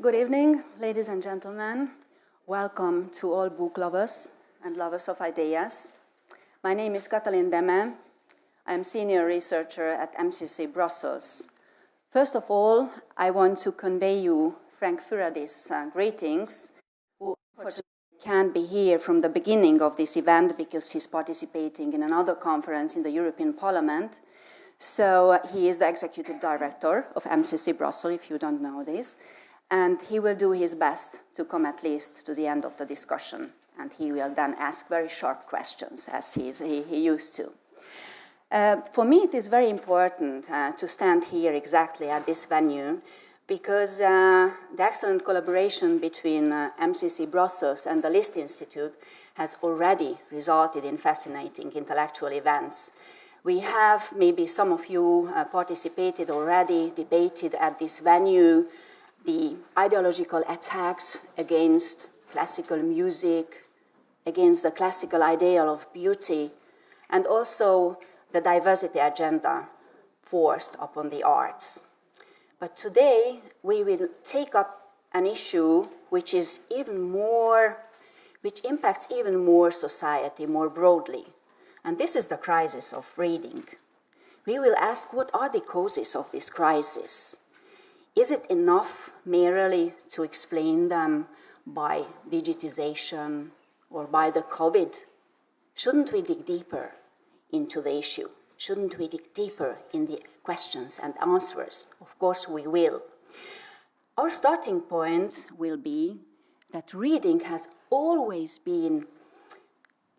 Good evening, ladies and gentlemen. Welcome to all book lovers and lovers of ideas. My name is Katalin Deme. I am senior researcher at MCC Brussels. First of all, I want to convey you Frank Furadi's greetings, who unfortunately can't be here from the beginning of this event because he's participating in another conference in the European Parliament. So he is the executive director of MCC Brussels, if you don't know this. And he will do his best to come at least to the end of the discussion. And he will then ask very sharp questions, as he used to. For me, it is very important to stand here exactly at this venue because the excellent collaboration between MCC Brussels and the List Institute has already resulted in fascinating intellectual events. We have, maybe some of you participated already, debated at this venue, the ideological attacks against classical music, against the classical ideal of beauty, and also the diversity agenda forced upon the arts. But today, we will take up an issue which impacts even more society, more broadly. And this is the crisis of reading. We will ask, what are the causes of this crisis? Is it enough merely to explain them by digitization or by the COVID? Shouldn't we dig deeper into the issue? Shouldn't we dig deeper in the questions and answers? Of course we will. Our starting point will be that reading has always been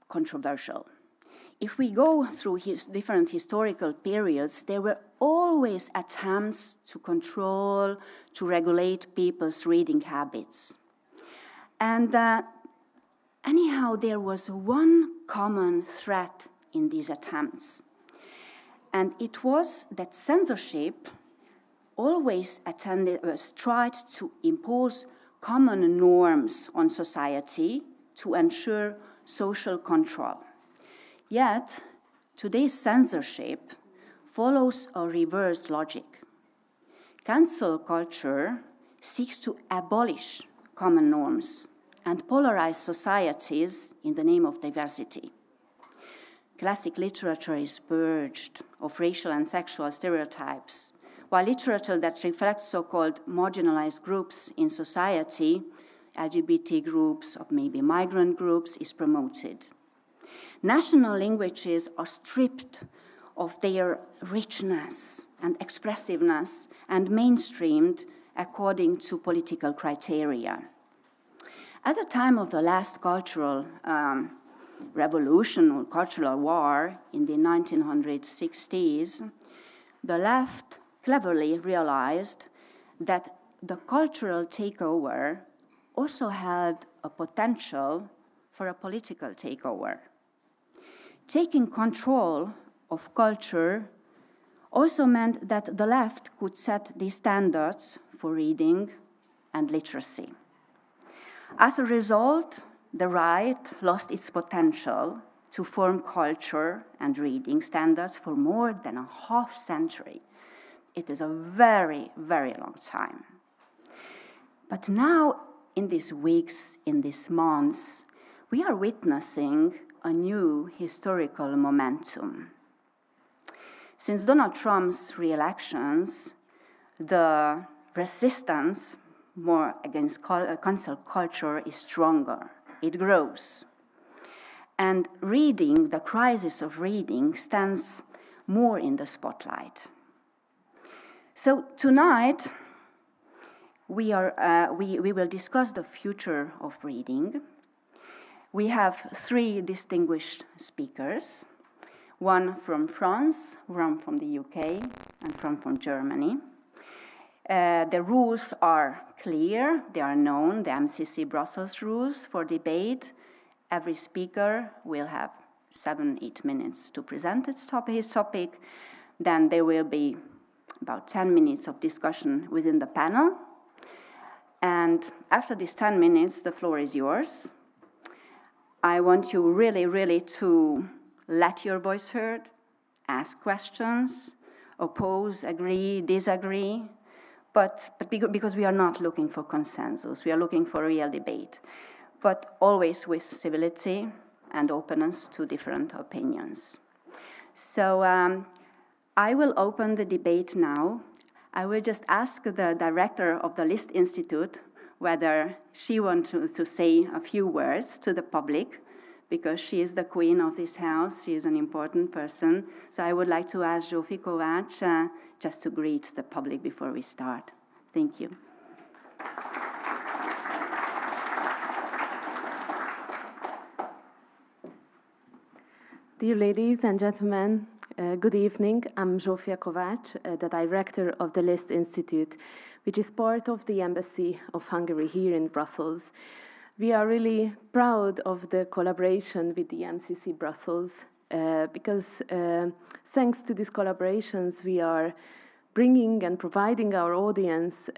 controversial. If we go through different historical periods, there were always attempts to control, to regulate people's reading habits. And anyhow, there was one common thread in these attempts. And it was that censorship always tried to impose common norms on society to ensure social control. Yet, today's censorship follows a reverse logic. Cancel culture seeks to abolish common norms and polarize societies in the name of diversity. Classic literature is purged of racial and sexual stereotypes, while literature that reflects so-called marginalized groups in society, LGBT groups or maybe migrant groups, is promoted. National languages are stripped of their richness and expressiveness and mainstreamed according to political criteria. At the time of the last cultural revolution or cultural war in the 1960s, the left cleverly realized that the cultural takeover also had a potential for a political takeover. Taking control of culture also meant that the left could set the standards for reading and literacy. As a result, the right lost its potential to form culture and reading standards for more than a half century. It is a very, very long time. But now, in these weeks, in these months, we are witnessing a new historical momentum. Since Donald Trump's re-elections, the resistance more against cancel culture is stronger. It grows. And reading, the crisis of reading, stands more in the spotlight. So tonight, we will discuss the future of reading. We have three distinguished speakers, one from France, one from the UK, and one from Germany. The rules are clear, they are known, the MCC Brussels rules for debate. Every speaker will have 7-8 minutes to present his topic. Then there will be about 10 minutes of discussion within the panel. And after these 10 minutes, the floor is yours. I want you really to let your voice heard, ask questions, oppose, agree, disagree, because we are not looking for consensus, we are looking for real debate, but always with civility and openness to different opinions. So I will open the debate now. I will just ask the director of the List Institute whether she wants to say a few words to the public, because she is the queen of this house, she is an important person. So I would like to ask Zsófi Kovács just to greet the public before we start. Thank you. Dear ladies and gentlemen, good evening. I'm Zsófi Kovács, the director of the List Institute, which is part of the Embassy of Hungary here in Brussels. We are really proud of the collaboration with the MCC Brussels because thanks to these collaborations, we are bringing and providing our audience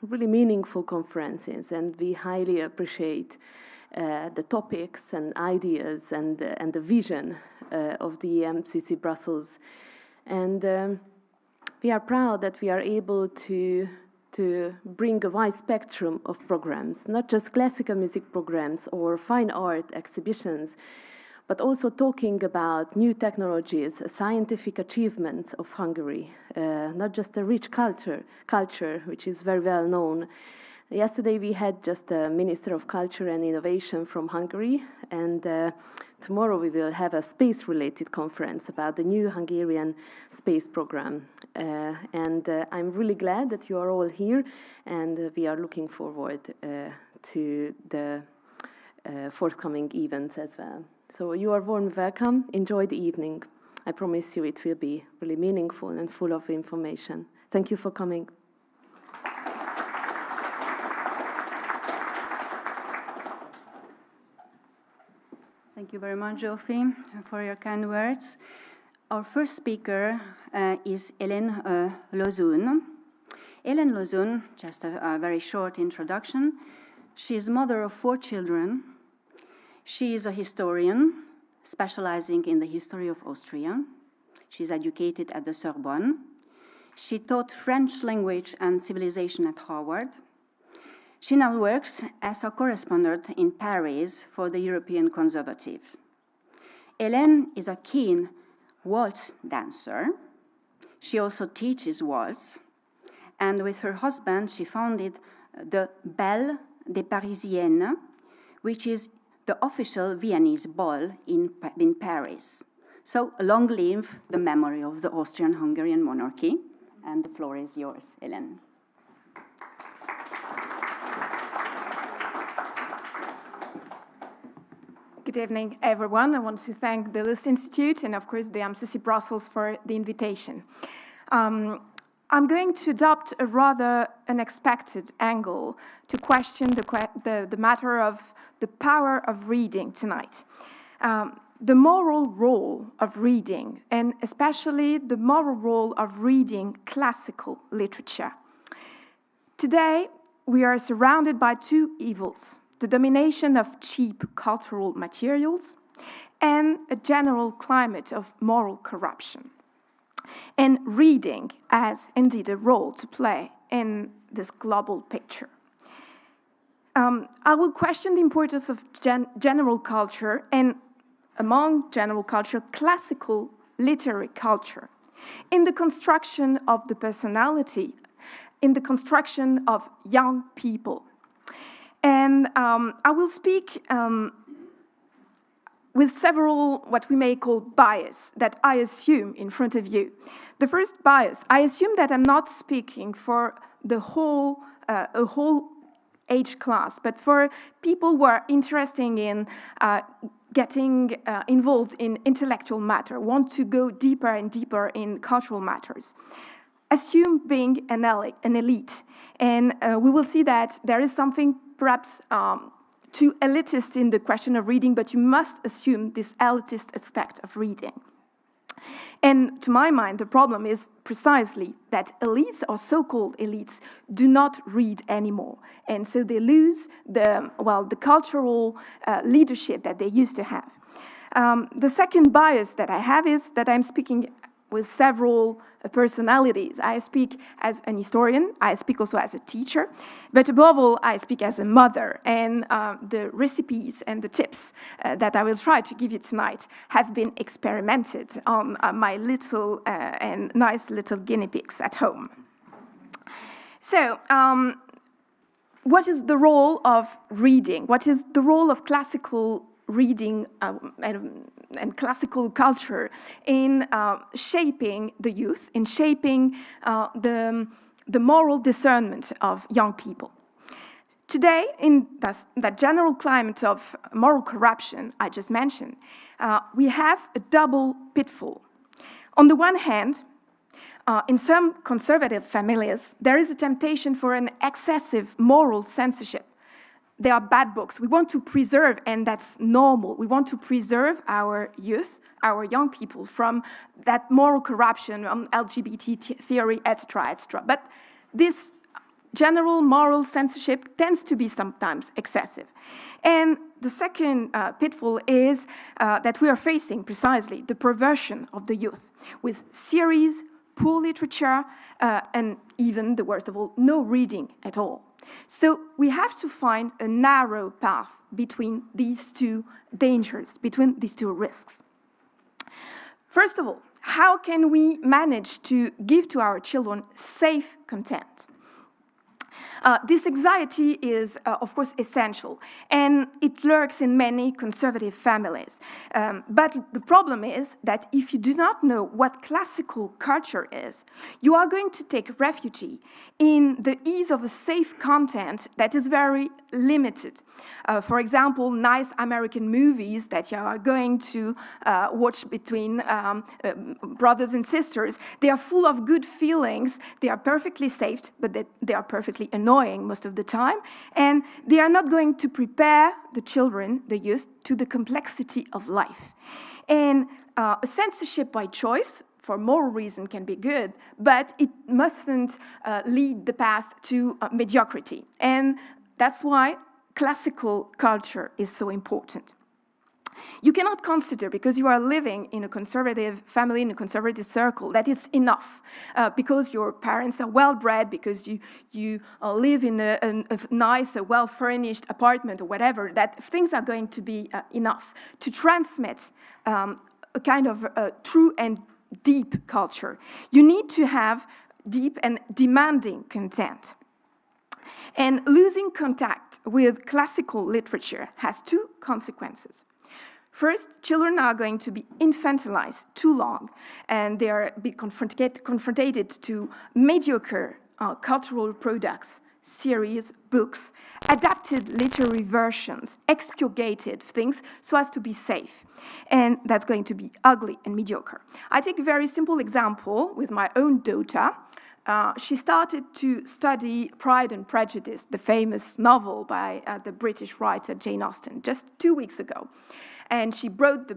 really meaningful conferences, and we highly appreciate the topics and ideas and the vision of the MCC Brussels. And we are proud that we are able to bring a wide spectrum of programs, not just classical music programs or fine art exhibitions, but also talking about new technologies, scientific achievements of Hungary, not just a rich culture, which is very well known. Yesterday we had just a Minister of Culture and Innovation from Hungary, and tomorrow we will have a space-related conference about the new Hungarian space program. I'm really glad that you are all here, and we are looking forward to the forthcoming events as well. So you are warm welcome. Enjoy the evening. I promise you it will be really meaningful and full of information. Thank you for coming. Thank you very much, Zsófi, for your kind words. Our first speaker is Hélène Lozun. Hélène Lozun, just a very short introduction. She is mother of 4 children. She is a historian, specializing in the history of Austria. She is educated at the Sorbonne. She taught French language and civilization at Harvard. She now works as a correspondent in Paris for the European Conservative. Hélène is a keen waltz dancer. She also teaches waltz. And with her husband, she founded the Bal des Parisiennes, which is the official Viennese ball in Paris. So long live the memory of the Austrian-Hungarian monarchy. And the floor is yours, Hélène. Good evening, everyone. I want to thank the List Institute and, of course, the MCC Brussels for the invitation. I'm going to adopt a rather unexpected angle to question the matter of the power of reading tonight. The moral role of reading, and especially the moral role of reading classical literature. Today, we are surrounded by 2 evils: the domination of cheap cultural materials, and a general climate of moral corruption. And reading has indeed a role to play in this global picture. I will question the importance of general culture, and among general culture, classical literary culture, in the construction of the personality, in the construction of young people. And I will speak with several what we may call bias that I assume in front of you. The first bias, I assume that I'm not speaking for the whole age class, but for people who are interested in getting involved in intellectual matter, want to go deeper and deeper in cultural matters. Assume being an elite, and we will see that there is something perhaps too elitist in the question of reading, but you must assume this elitist aspect of reading. And to my mind, the problem is precisely that elites, or so-called elites, do not read anymore. And so they lose the cultural leadership that they used to have. The second bias that I have is that I'm speaking with several personalities. I speak as an historian, I speak also as a teacher, but above all, I speak as a mother. And the recipes and the tips that I will try to give you tonight have been experimented on my little and nice little guinea pigs at home. So, what is the role of reading? What is the role of classical reading and classical culture in shaping the youth, in shaping the moral discernment of young people? Today, in that general climate of moral corruption I just mentioned, we have a double pitfall. On the one hand, in some conservative families, there is a temptation for an excessive moral censorship. They are bad books. We want to preserve, and that's normal. We want to preserve our youth, our young people, from that moral corruption, LGBT theory, etc., etc. But this general moral censorship tends to be sometimes excessive. And the second pitfall is that we are facing precisely the perversion of the youth with series, poor literature, and even, the worst of all, no reading at all. So we have to find a narrow path between these two dangers, between these two risks. First of all, how can we manage to give to our children safe content? This anxiety is, of course, essential, and it lurks in many conservative families. But the problem is that if you do not know what classical culture is, you are going to take refuge in the ease of a safe content that is very limited. For example, nice American movies that you are going to watch between brothers and sisters, they are full of good feelings, they are perfectly safe, but they are perfectly annoying most of the time, and they are not going to prepare the children, the youth, to the complexity of life. And censorship by choice, for moral reason, can be good, but it mustn't lead the path to mediocrity. And that's why classical culture is so important. You cannot consider, because you are living in a conservative family, in a conservative circle, that it's enough. Because your parents are well-bred, because you live in a nice, well-furnished apartment or whatever, that things are going to be enough to transmit a kind of true and deep culture. You need to have deep and demanding content. And losing contact with classical literature has two consequences. First, children are going to be infantilized too long, and they are confronted to mediocre cultural products, series, books, adapted literary versions, expurgated things so as to be safe. And that's going to be ugly and mediocre. I take a very simple example with my own daughter. She started to study Pride and Prejudice, the famous novel by the British writer Jane Austen, just 2 weeks ago. And she brought the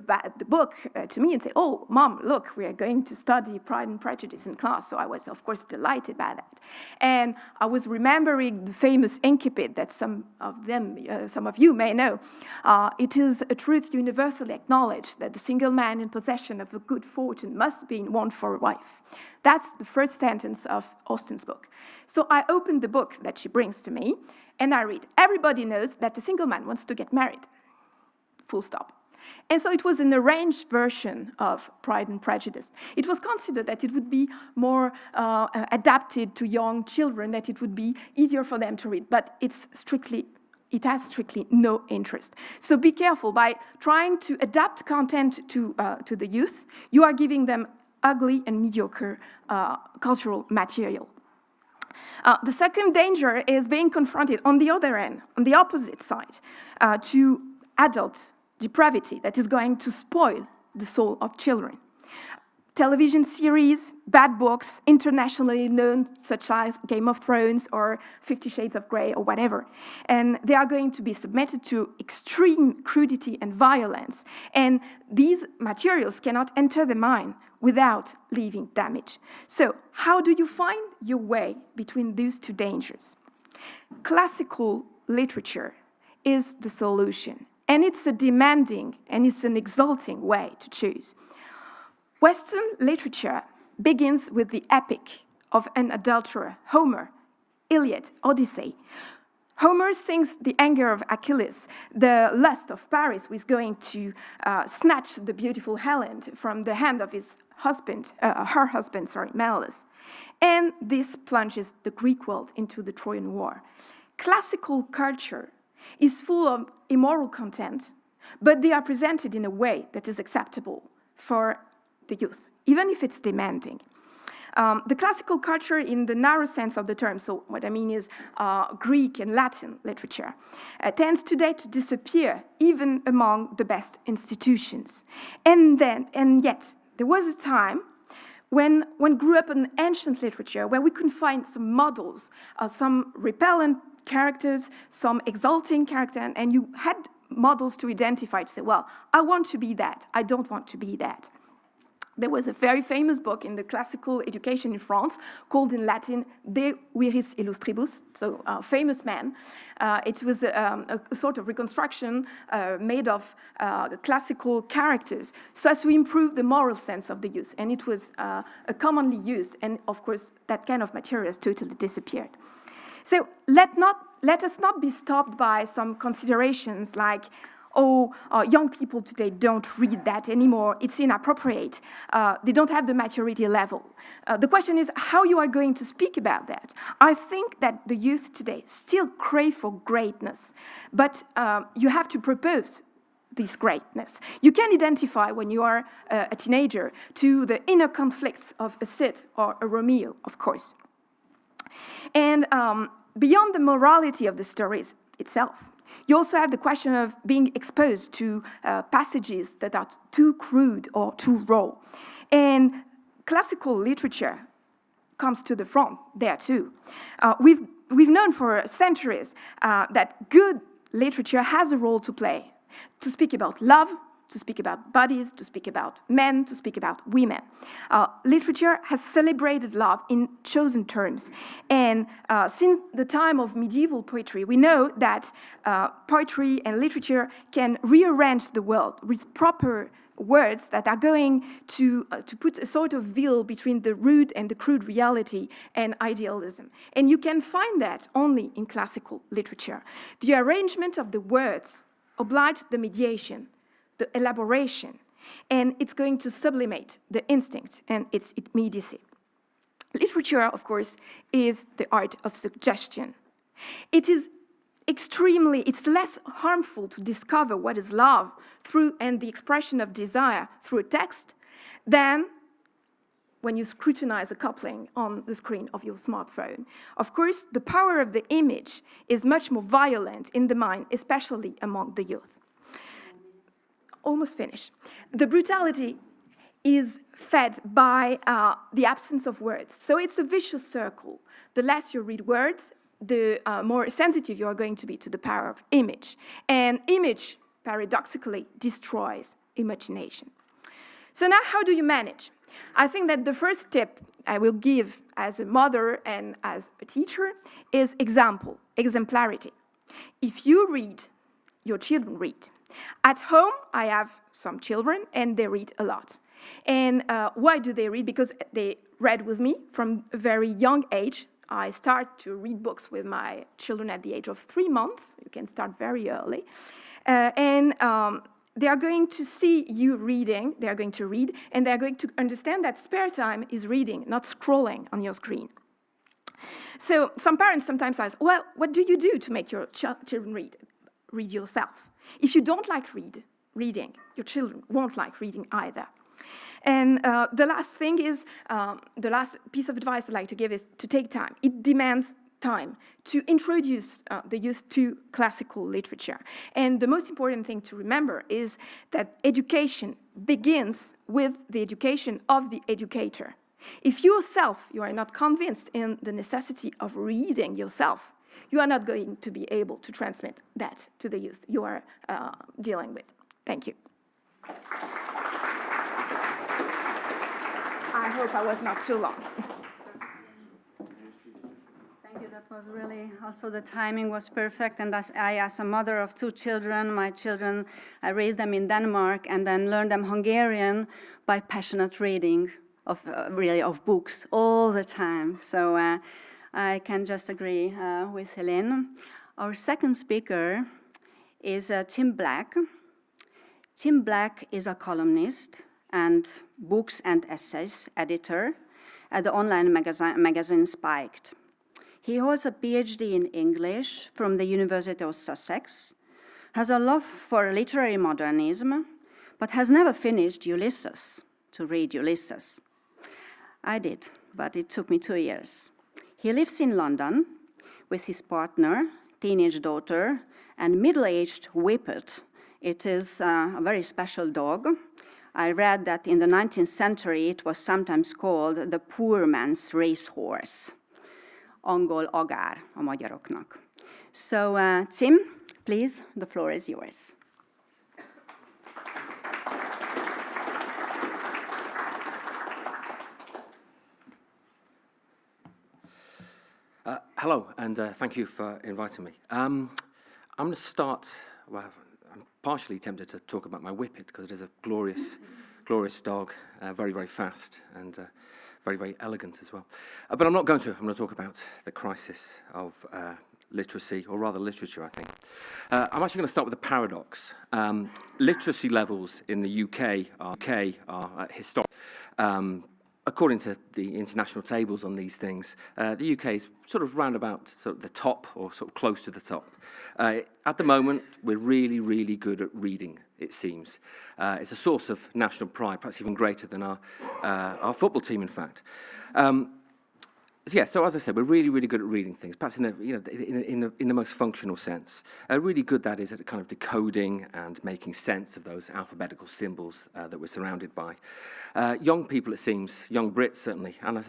book to me and said, "Oh, Mom, look, we are going to study Pride and Prejudice in class." So I was, of course, delighted by that. And I was remembering the famous incipit that some of you may know. It is a truth universally acknowledged that the single man in possession of a good fortune must be won for a wife. That's the first sentence of Austen's book. So I opened the book that she brings to me, and I read, "Everybody knows that the single man wants to get married. Full stop." And so it was an arranged version of Pride and Prejudice. It was considered that it would be more adapted to young children, that it would be easier for them to read, but it has strictly no interest. So be careful. By trying to adapt content to the youth, you are giving them ugly and mediocre cultural material. The second danger is being confronted, on the other end, on the opposite side, to adult depravity that is going to spoil the soul of children. Television series, bad books, internationally known, such as Game of Thrones or 50 Shades of Grey or whatever. And they are going to be submitted to extreme crudity and violence. And these materials cannot enter the mind without leaving damage. So how do you find your way between these two dangers? Classical literature is the solution. And it's a demanding and it's an exalting way to choose. Western literature begins with the epic of an adulterer, Homer, Iliad, Odyssey. Homer sings the anger of Achilles, the lust of Paris, who is going to snatch the beautiful Helen from the hand of his husband, Menelaus. And this plunges the Greek world into the Trojan War. Classical culture is full of immoral content, but they are presented in a way that is acceptable for the youth, even if it's demanding. The classical culture in the narrow sense of the term, so what I mean is Greek and Latin literature, tends today to disappear even among the best institutions. And yet, there was a time when one grew up in ancient literature where we could find some models, some repellent characters, some exalting character, and you had models to identify, to say, well, I want to be that, I don't want to be that. There was a very famous book in the classical education in France called in Latin De Viris Illustribus, so a famous man. It was a sort of reconstruction made of classical characters so as to improve the moral sense of the youth. And it was commonly used, and of course that kind of material has totally disappeared. So let us not be stopped by some considerations like, young people today don't read that anymore, it's inappropriate, they don't have the maturity level. The question is how you are going to speak about that. I think that the youth today still crave for greatness, but you have to propose this greatness. You can identify when you are a teenager to the inner conflicts of a Sid or a Romeo, of course. And beyond the morality of the stories itself, you also have the question of being exposed to passages that are too crude or too raw. And classical literature comes to the front there too. We've known for centuries that good literature has a role to play, to speak about love, to speak about bodies, to speak about men, to speak about women. Literature has celebrated love in chosen terms. And since the time of medieval poetry, we know that poetry and literature can rearrange the world with proper words that are going to put a sort of veil between the rude and the crude reality and idealism. And you can find that only in classical literature. The arrangement of the words obliges the mediation, the elaboration, and it's going to sublimate the instinct and its immediacy. Literature, of course, is the art of suggestion. It's less harmful to discover what is love through and the expression of desire through a text than when you scrutinize a coupling on the screen of your smartphone. Of course, the power of the image is much more violent in the mind, especially among the youth. Almost finished. The brutality is fed by the absence of words. So it's a vicious circle. The less you read words, the more sensitive you are going to be to the power of image. And image, paradoxically, destroys imagination. So now how do you manage? I think that the first tip I will give as a mother and as a teacher is exemplarity. If you read, your children read. At home, I have some children, and they read a lot. And why do they read? Because they read with me from a very young age. I start to read books with my children at the age of 3 months. You can start very early. They are going to see you reading, they are going to read, and they are going to understand that spare time is reading, not scrolling on your screen. So some parents sometimes ask, well, what do you do to make your children read? Read yourself. If you don't like reading, your children won't like reading either. And the last thing is, the last piece of advice I'd like to give is to take time. It demands time to introduce the youth to classical literature. And the most important thing to remember is that education begins with the education of the educator. If you are not convinced in the necessity of reading yourself, you are not going to be able to transmit that to the youth you are dealing with. Thank you. I hope I was not too long. Thank you. That was really, also the timing was perfect. And as a mother of 2 children, my children, I raised them in Denmark and then learned them Hungarian by passionate reading really of books all the time. So I can just agree with Helene. Our second speaker is Tim Black. Tim Black is a columnist and books and essays editor at the online magazine Spiked. He holds a PhD in English from the University of Sussex, has a love for literary modernism, but has never finished Ulysses, to read Ulysses. I did, but it took me 2 years. He lives in London with his partner, teenage daughter, and middle-aged Whippet. It is a very special dog. I read that in the 19th century it was sometimes called the poor man's racehorse. Angol agár a magyaroknak. So Tim, please, the floor is yours. Hello, and thank you for inviting me. I'm going to start, well, I'm partially tempted to talk about my Whippet, because it is a glorious, glorious dog, very, very fast, and very, very elegant as well. But I'm not going to. I'm going to talk about the crisis of literacy, or rather literature, I think. I'm actually going to start with a paradox. Literacy levels in the UK are historic. According to the international tables on these things, the UK is sort of round about sort of the top, or sort of close to the top. At the moment, we're really, really good at reading, it seems. It's a source of national pride, perhaps even greater than our football team, in fact. So as I said, we're really, really good at reading things, perhaps in the most functional sense. Really good, that is, at kind of decoding and making sense of those alphabetical symbols that we're surrounded by. Young people, it seems, young Brits certainly, and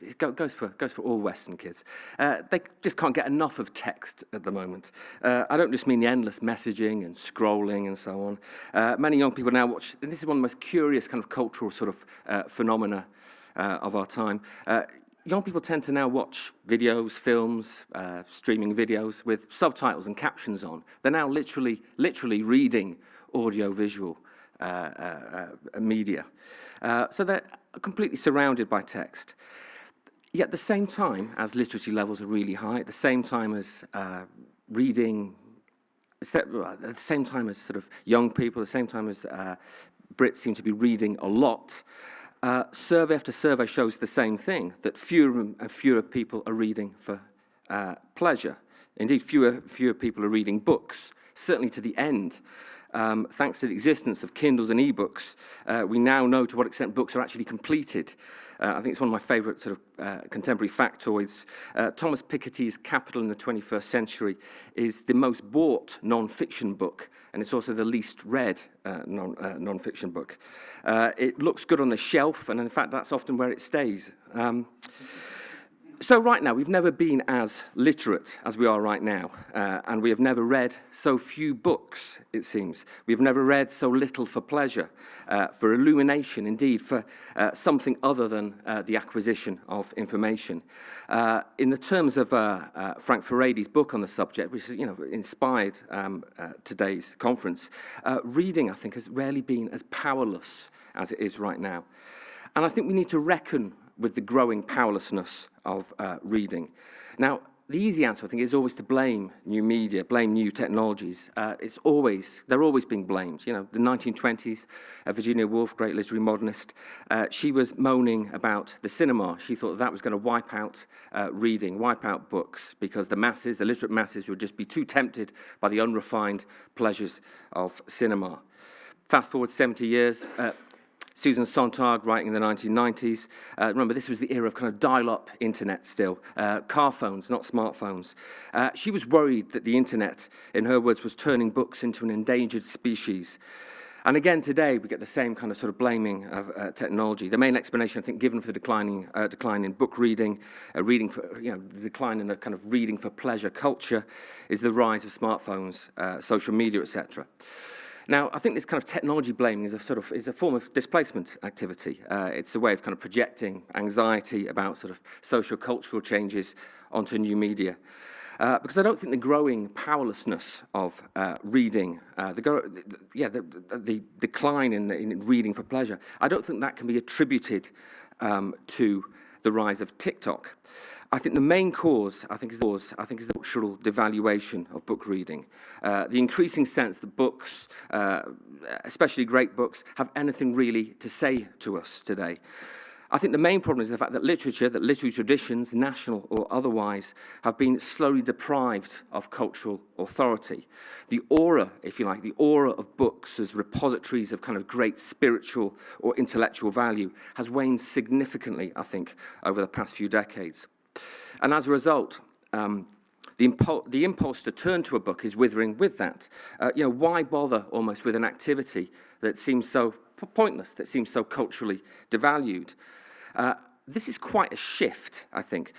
it goes for all Western kids. They just can't get enough of text at the moment. I don't just mean the endless messaging and scrolling and so on. Many young people now watch, and this is one of the most curious kind of cultural sort of phenomena of our time. Young people tend to now watch videos, films, streaming videos with subtitles and captions on. They're now literally reading audio-visual media. So they're completely surrounded by text. Yet at the same time as literacy levels are really high, at the same time as reading, at the same time as sort of young people, at the same time as Brits seem to be reading a lot, survey after survey shows the same thing, that fewer and fewer people are reading for pleasure. Indeed, fewer people are reading books, certainly to the end. Thanks to the existence of Kindles and e-books, we now know to what extent books are actually completed. I think it's one of my favourite sort of contemporary factoids. Thomas Piketty's Capital in the 21st Century is the most bought non-fiction book, and it's also the least read non-fiction book. It looks good on the shelf, and in fact, that's often where it stays. So right now, we've never been as literate as we are right now, and we have never read so few books, it seems. We've never read so little for pleasure, for illumination, indeed, for something other than the acquisition of information. In the terms of Frank Furedi's book on the subject, which inspired today's conference, reading, I think, has rarely been as powerless as it is right now. And I think we need to reckon with the growing powerlessness of reading. Now, the easy answer, I think, is always to blame new media, blame new technologies. They're always being blamed. The 1920s, Virginia Woolf, great literary modernist, she was moaning about the cinema. She thought that was going to wipe out reading, wipe out books, because the literate masses would just be too tempted by the unrefined pleasures of cinema. Fast forward 70 years, Susan Sontag, writing in the 1990s, remember this was the era of kind of dial-up internet still, car phones, not smartphones. She was worried that the internet, in her words, was turning books into an endangered species. And again today, we get the same kind of sort of blaming of technology. The main explanation, I think, given for the decline in book reading, the decline in the kind of reading for pleasure culture, is the rise of smartphones, social media, etc. Now, I think this kind of technology blaming is a form of displacement activity. It's a way of kind of projecting anxiety about sort of social cultural changes onto new media. Because I don't think the growing powerlessness of reading, the decline in reading for pleasure, I don't think that can be attributed to the rise of TikTok. I think the main cause, is the cultural devaluation of book reading. The increasing sense that books, especially great books, have anything really to say to us today. I think the main problem is the fact that literary traditions, national or otherwise, have been slowly deprived of cultural authority. The aura, if you like, the aura of books as repositories of kind of great spiritual or intellectual value has waned significantly, I think, over the past few decades. And as a result, the impulse to turn to a book is withering with that. Why bother almost with an activity that seems so pointless, that seems so culturally devalued? This is quite a shift, I think.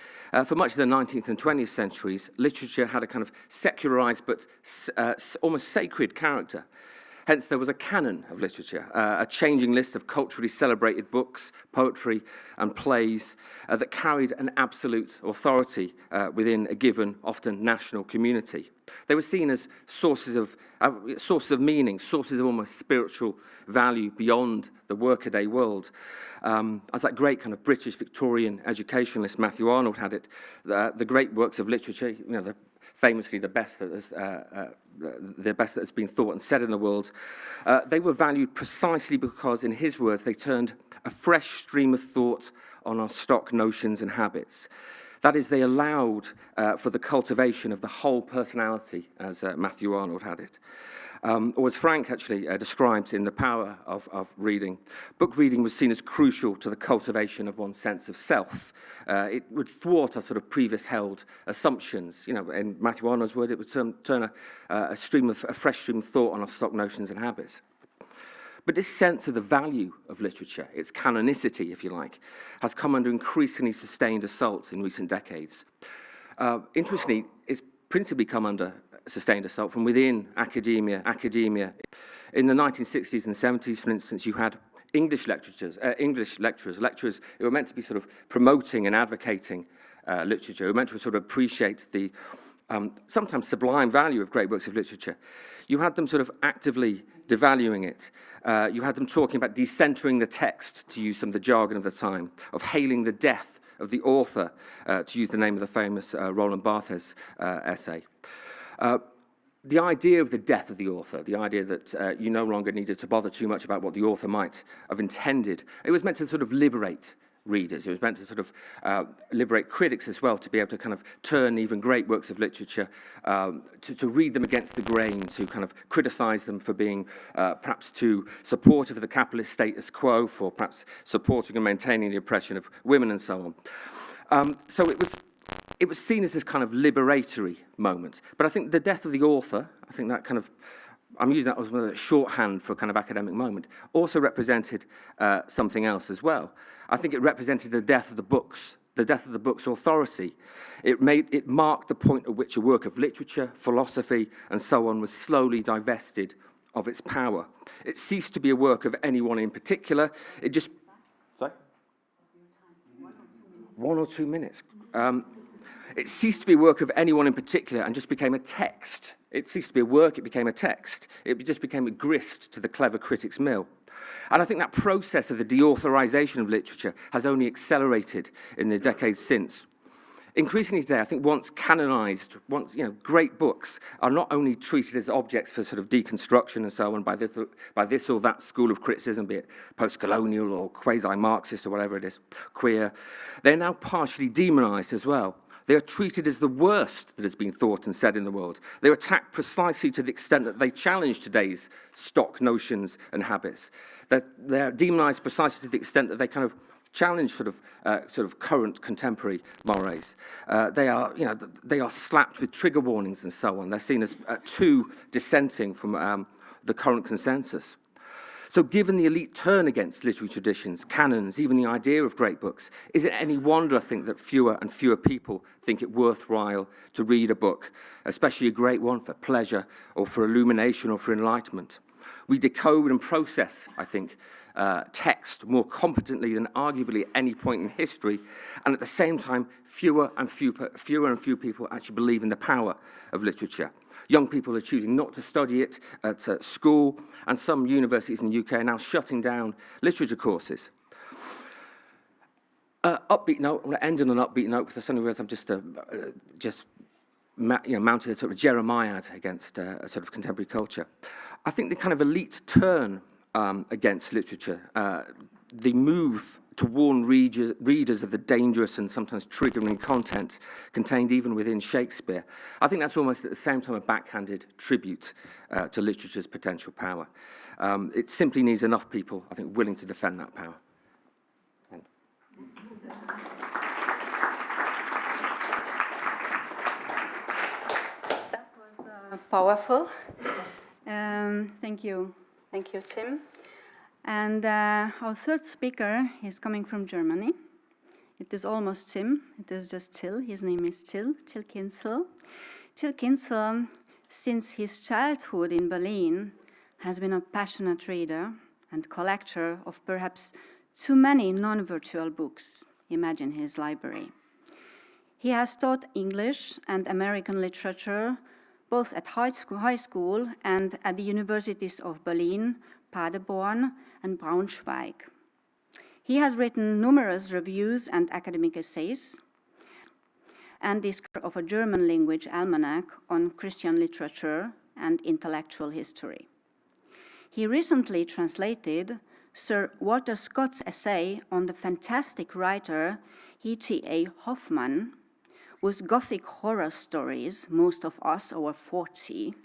For much of the 19th and 20th centuries, literature had a kind of secularized but almost sacred character. Hence, there was a canon of literature, a changing list of culturally celebrated books, poetry, and plays that carried an absolute authority within a given, often national community. They were seen as sources of meaning, sources of almost spiritual value beyond the workaday world. As that great kind of British Victorian educationalist Matthew Arnold had it, the great works of literature, famously the best that has been thought and said in the world, they were valued precisely because, in his words, they turned a fresh stream of thought on our stock notions and habits. That is, they allowed for the cultivation of the whole personality, as Matthew Arnold had it. Or as Frank actually describes in The Power of Reading, book reading was seen as crucial to the cultivation of one's sense of self. It would thwart our sort of previous held assumptions. In Matthew Arnold's word, it would turn a fresh stream of thought on our stock notions and habits. But this sense of the value of literature, its canonicity, if you like, has come under increasingly sustained assault in recent decades. Interestingly, it's principally come under sustained assault from within academia. In the 1960s and 70s, for instance, you had English lecturers who were meant to be sort of promoting and advocating literature, who were meant to sort of appreciate the sometimes sublime value of great works of literature. You had them sort of actively devaluing it. You had them talking about decentering the text, to use some of the jargon of the time, of hailing the death of the author, to use the name of the famous Roland Barthes essay. The idea of the death of the author, the idea that you no longer needed to bother too much about what the author might have intended, it was meant to sort of liberate readers. It was meant to sort of liberate critics as well, to be able to kind of turn even great works of literature, to read them against the grain, to kind of criticize them for being perhaps too supportive of the capitalist status quo, for perhaps supporting and maintaining the oppression of women and so on. So it was seen as this kind of liberatory moment. But I think the death of the author, I think that kind of, I'm using that as a shorthand for a kind of academic moment, also represented something else as well. I think it represented the death of the book's authority. It marked the point at which a work of literature, philosophy, and so on was slowly divested of its power. It ceased to be a work of anyone in particular. It just, sorry? 1 or 2 minutes. It ceased to be a work of anyone in particular and just became a text. It ceased to be a work, it became a text. It just became a grist to the clever critic's mill. And I think that process of the deauthorization of literature has only accelerated in the decades since. Increasingly today, I think once canonized, great books are not only treated as objects for sort of deconstruction and so on by this or that school of criticism, be it post-colonial or quasi-Marxist or whatever it is, queer, they're now partially demonized as well. They are treated as the worst that has been thought and said in the world. They're attacked precisely to the extent that they challenge today's stock notions and habits. They're demonized precisely to the extent that they kind of challenge sort of current contemporary mores. They are slapped with trigger warnings and so on. They're seen as too dissenting from the current consensus. So given the elite turn against literary traditions, canons, even the idea of great books, is it any wonder, I think, that fewer and fewer people think it worthwhile to read a book, especially a great one for pleasure or for illumination or for enlightenment? We decode and process, I think, text more competently than arguably at any point in history, and at the same time, fewer and fewer people actually believe in the power of literature. Young people are choosing not to study it at school, and some universities in the UK are now shutting down literature courses. Upbeat note. I'm going to end on an upbeat note because I suddenly realised I'm just mounted a sort of Jeremiad against a sort of contemporary culture. I think the kind of elite turn against literature, the move to warn readers of the dangerous and sometimes triggering content contained even within Shakespeare, I think that's almost at the same time a backhanded tribute to literature's potential power. It simply needs enough people, I think, willing to defend that power. That was powerful. Thank you. Thank you, Tim. And our third speaker is coming from Germany. It is almost Tim. It is just Till. His name is Till Kinsel. Till Kinsel, since his childhood in Berlin, has been a passionate reader and collector of perhaps too many non-virtual books. Imagine his library. He has taught English and American literature both at high school and at the universities of Berlin, Paderborn, and Braunschweig. He has written numerous reviews and academic essays, and is of a German language almanac on Christian literature and intellectual history. He recently translated Sir Walter Scott's essay on the fantastic writer E.T.A. Hoffmann, whose Gothic horror stories most of us over 40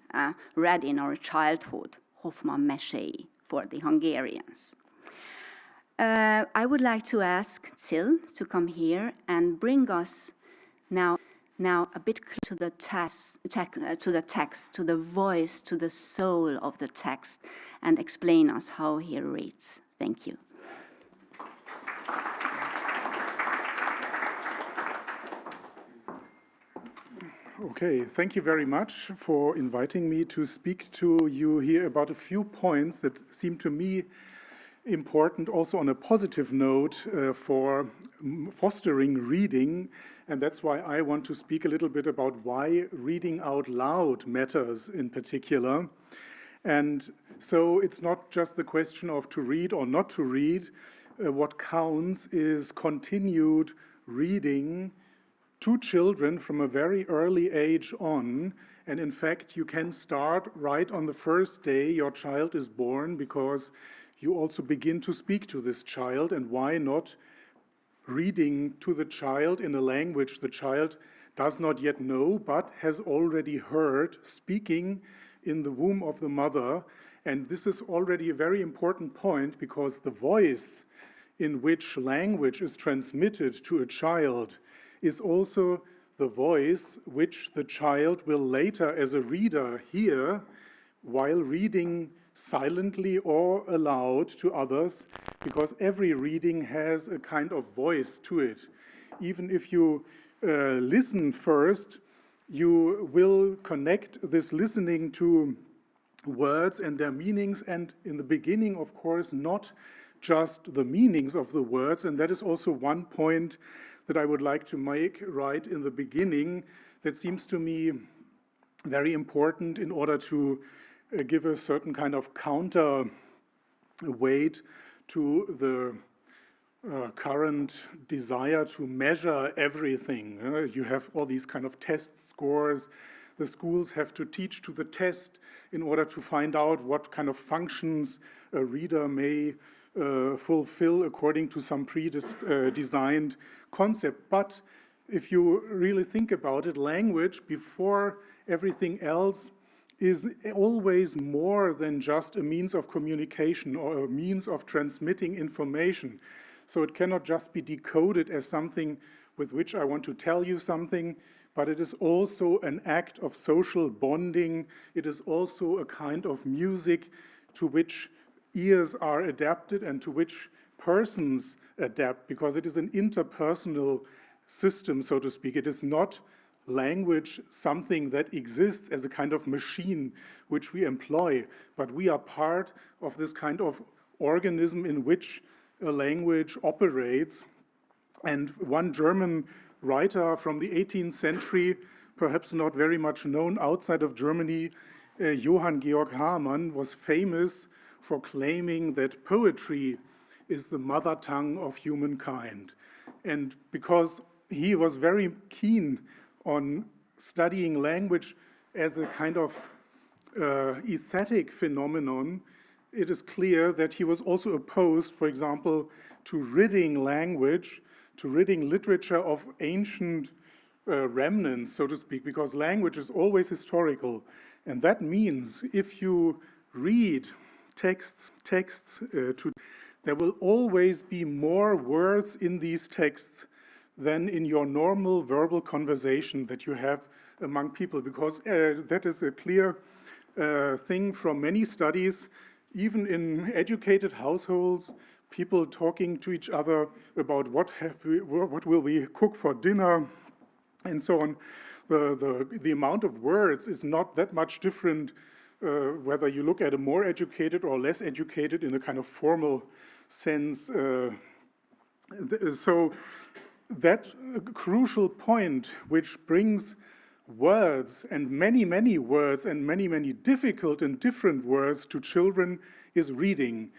read in our childhood, Hoffmann Mesei for the Hungarians. I would like to ask Till to come here and bring us now a bit to the text, to the voice, to the soul of the text, and explain us how he reads. Thank you. Okay, thank you very much for inviting me to speak to you here about a few points that seem to me important also on a positive note for fostering reading, and that's why I want to speak a little bit about why reading out loud matters in particular. And so it's not just the question of to read or not to read. What counts is continued reading to children from a very early age on. And in fact, you can start right on the first day your child is born, because you also begin to speak to this child. And why not reading to the child in a language the child does not yet know, but has already heard speaking in the womb of the mother. And this is already a very important point, because the voice in which language is transmitted to a child is also the voice which the child will later as a reader hear while reading silently or aloud to others, because every reading has a kind of voice to it. Even if you listen first, you will connect this listening to words and their meanings, and in the beginning, of course, not just the meanings of the words. And that is also one point that I would like to make right in the beginning that seems to me very important in order to give a certain kind of counter weight to the current desire to measure everything. You have all these kind of test scores. The schools have to teach to the test in order to find out what kind of functions a reader may fulfill according to some pre-designed concept. But if you really think about it, language, before everything else, is always more than just a means of communication or a means of transmitting information. So it cannot just be decoded as something with which I want to tell you something, but it is also an act of social bonding. It is also a kind of music to which ears are adapted and to which persons adapt, because it is an interpersonal system, so to speak. It is not language something that exists as a kind of machine which we employ, but we are part of this kind of organism in which a language operates. And one German writer from the 18th century, perhaps not very much known outside of Germany, Johann Georg Hamann, was famous for claiming that poetry is the mother tongue of humankind. And because he was very keen on studying language as a kind of aesthetic phenomenon, it is clear that he was also opposed, for example, to ridding language, to ridding literature of ancient remnants, so to speak, because language is always historical. And that means if you read texts, there will always be more words in these texts than in your normal verbal conversation that you have among people, because that is a clear thing from many studies. Even in educated households, people talking to each other about what will we cook for dinner, and so on. The amount of words is not that much different whether you look at a more educated or less educated in a kind of formal sense. So that crucial point, which brings words and many words and many difficult and different words to children, is reading,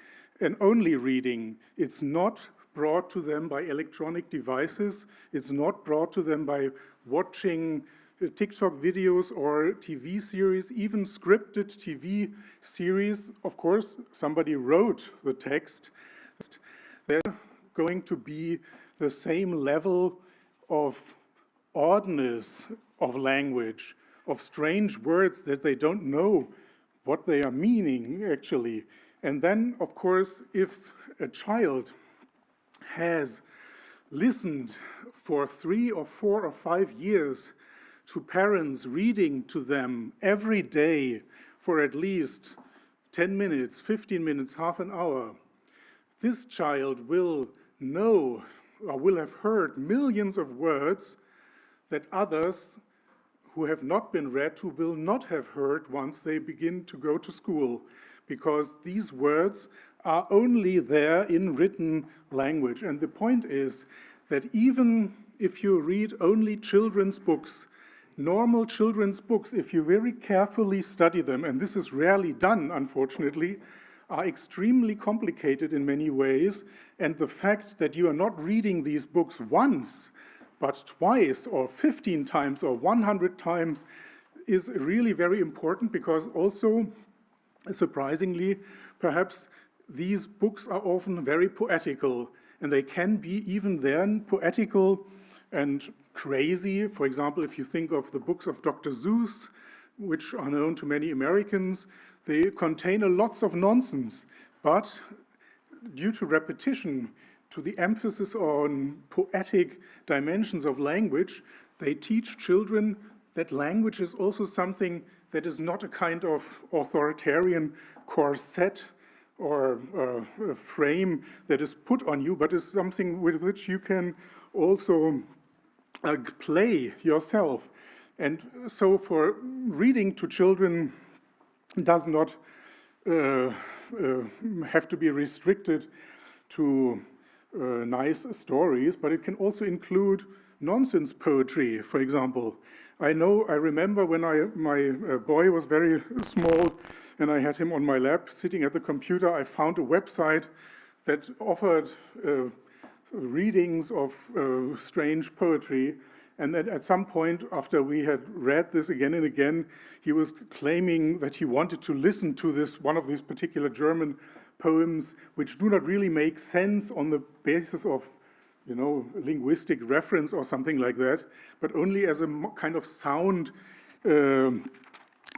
and only reading. It's not brought to them by electronic devices. It's not brought to them by watching TikTok videos or TV series, even scripted TV series. Of course, somebody wrote the text. They're going to be the same level of oddness of language, of strange words that they don't know what they are meaning, actually. And then, of course, if a child has listened for 3 or 4 or 5 years to parents reading to them every day for at least 10 minutes, 15 minutes, half an hour, this child will know or will have heard millions of words that others who have not been read to will not have heard once they begin to go to school, because these words are only there in written language. And the point is that even if you read only children's books, normal children's books, if you very carefully study them, and this is rarely done, unfortunately, are extremely complicated in many ways. And the fact that you are not reading these books once, but twice or 15 times or 100 times is really very important, because also, surprisingly, perhaps these books are often very poetical, and they can be even then poetical and crazy. For example, if you think of the books of Dr. Seuss, which are known to many Americans, they contain a lots of nonsense, but due to repetition, to the emphasis on poetic dimensions of language, they teach children that language is also something that is not a kind of authoritarian corset or a frame that is put on you, but is something with which you can also play yourself. And so for reading to children does not have to be restricted to nice stories, but it can also include nonsense poetry, for example. I remember when my boy was very small and I had him on my lap sitting at the computer, I found a website that offered readings of strange poetry. And then at some point, after we had read this again and again, he was claiming that he wanted to listen to one of these particular German poems, which do not really make sense on the basis of, linguistic reference or something like that, but only as a kind of sound. And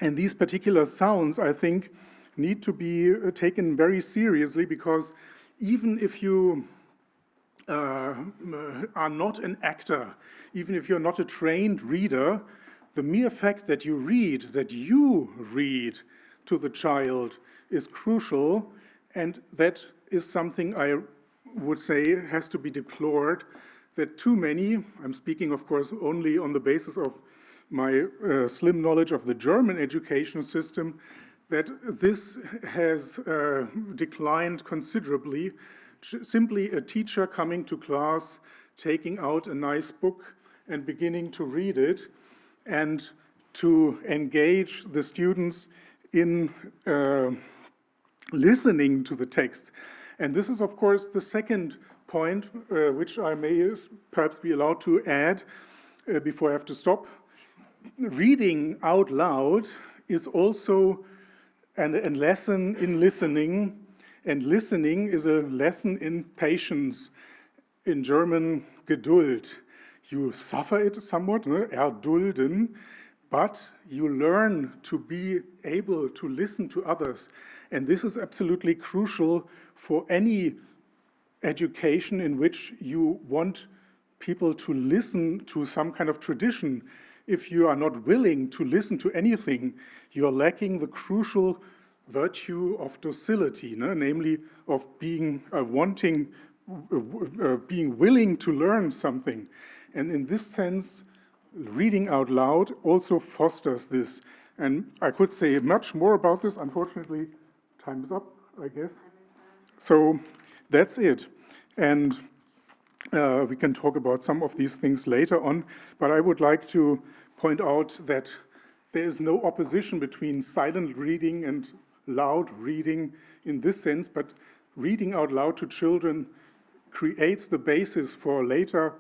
these particular sounds, I think, need to be taken very seriously, because even if you are not an actor, even if you're not a trained reader, the mere fact that you read to the child is crucial, and that is something I would say has to be deplored, that too many, I'm speaking of course only on the basis of my slim knowledge of the German education system, that this has declined considerably. Simply a teacher coming to class, taking out a nice book and beginning to read it, and to engage the students in listening to the text. And this is, of course, the second point, which I may perhaps be allowed to add before I have to stop. Reading out loud is also a lesson in listening, and listening is a lesson in patience. In German, Geduld. You suffer it somewhat, erdulden, but you learn to be able to listen to others. And this is absolutely crucial for any education in which you want people to listen to some kind of tradition. If you are not willing to listen to anything, you are lacking the crucial virtue of docility, namely of being being willing to learn something. And in this sense, reading out loud also fosters this. And I could say much more about this. Unfortunately, time is up, I guess. So that's it. And we can talk about some of these things later on. But I would like to point out that there is no opposition between silent reading and loud reading in this sense, but reading out loud to children creates the basis for later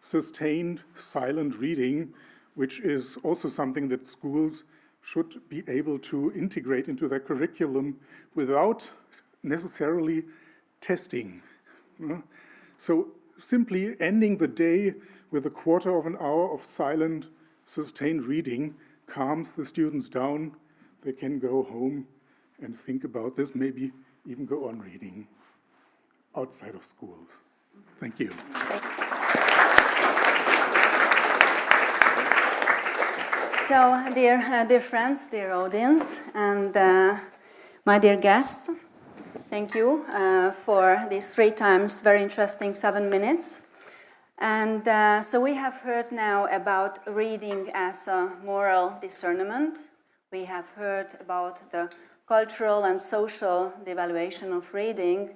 sustained silent reading, which is also something that schools should be able to integrate into their curriculum without necessarily testing. So simply ending the day with a quarter of an hour of silent, sustained reading calms the students down. They can go home and think about this, maybe even go on reading outside of schools. Thank you. So, dear friends, dear audience, and my dear guests, thank you for these 3 times very interesting 7 minutes. And so we have heard now about reading as a moral discernment. We have heard about the cultural and social devaluation of reading.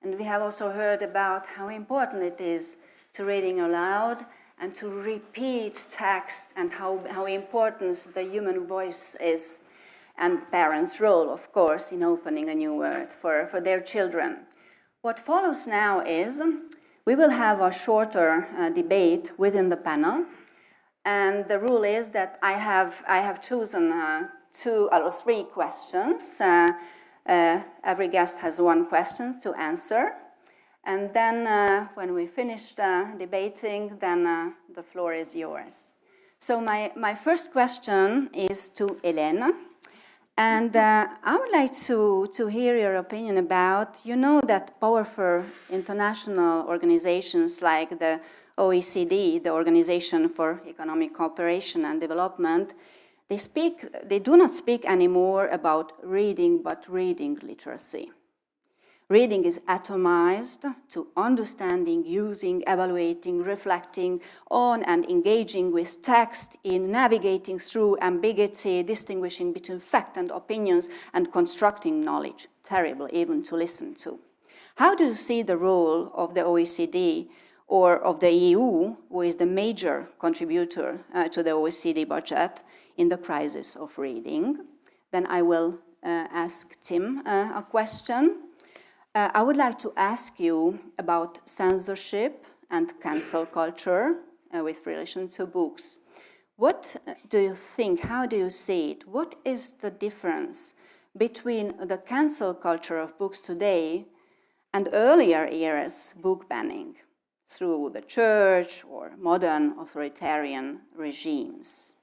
And we have also heard about how important it is to reading aloud and to repeat text, and how important the human voice is, and parents' role, of course, in opening a new world for their children. What follows now is we will have a shorter debate within the panel, and the rule is that I have chosen 2 or 3 questions. Every guest has 1 question to answer. And then when we finish debating, then the floor is yours. So my first question is to Elena. And I would like to hear your opinion about, that powerful international organizations like the OECD, the Organization for Economic Cooperation and Development, they do not speak anymore about reading, but reading literacy. Reading is atomized to understanding, using, evaluating, reflecting on and engaging with text in navigating through ambiguity, distinguishing between fact and opinions, and constructing knowledge. Terrible even to listen to. How do you see the role of the OECD or of the EU, who is the major contributor to the OECD budget, in the crisis of reading? Then I will ask Tim a question. I would like to ask you about censorship and cancel culture with relation to books. What do you think, how do you see it? What is the difference between the cancel culture of books today and earlier eras book banning through the church or modern authoritarian regimes?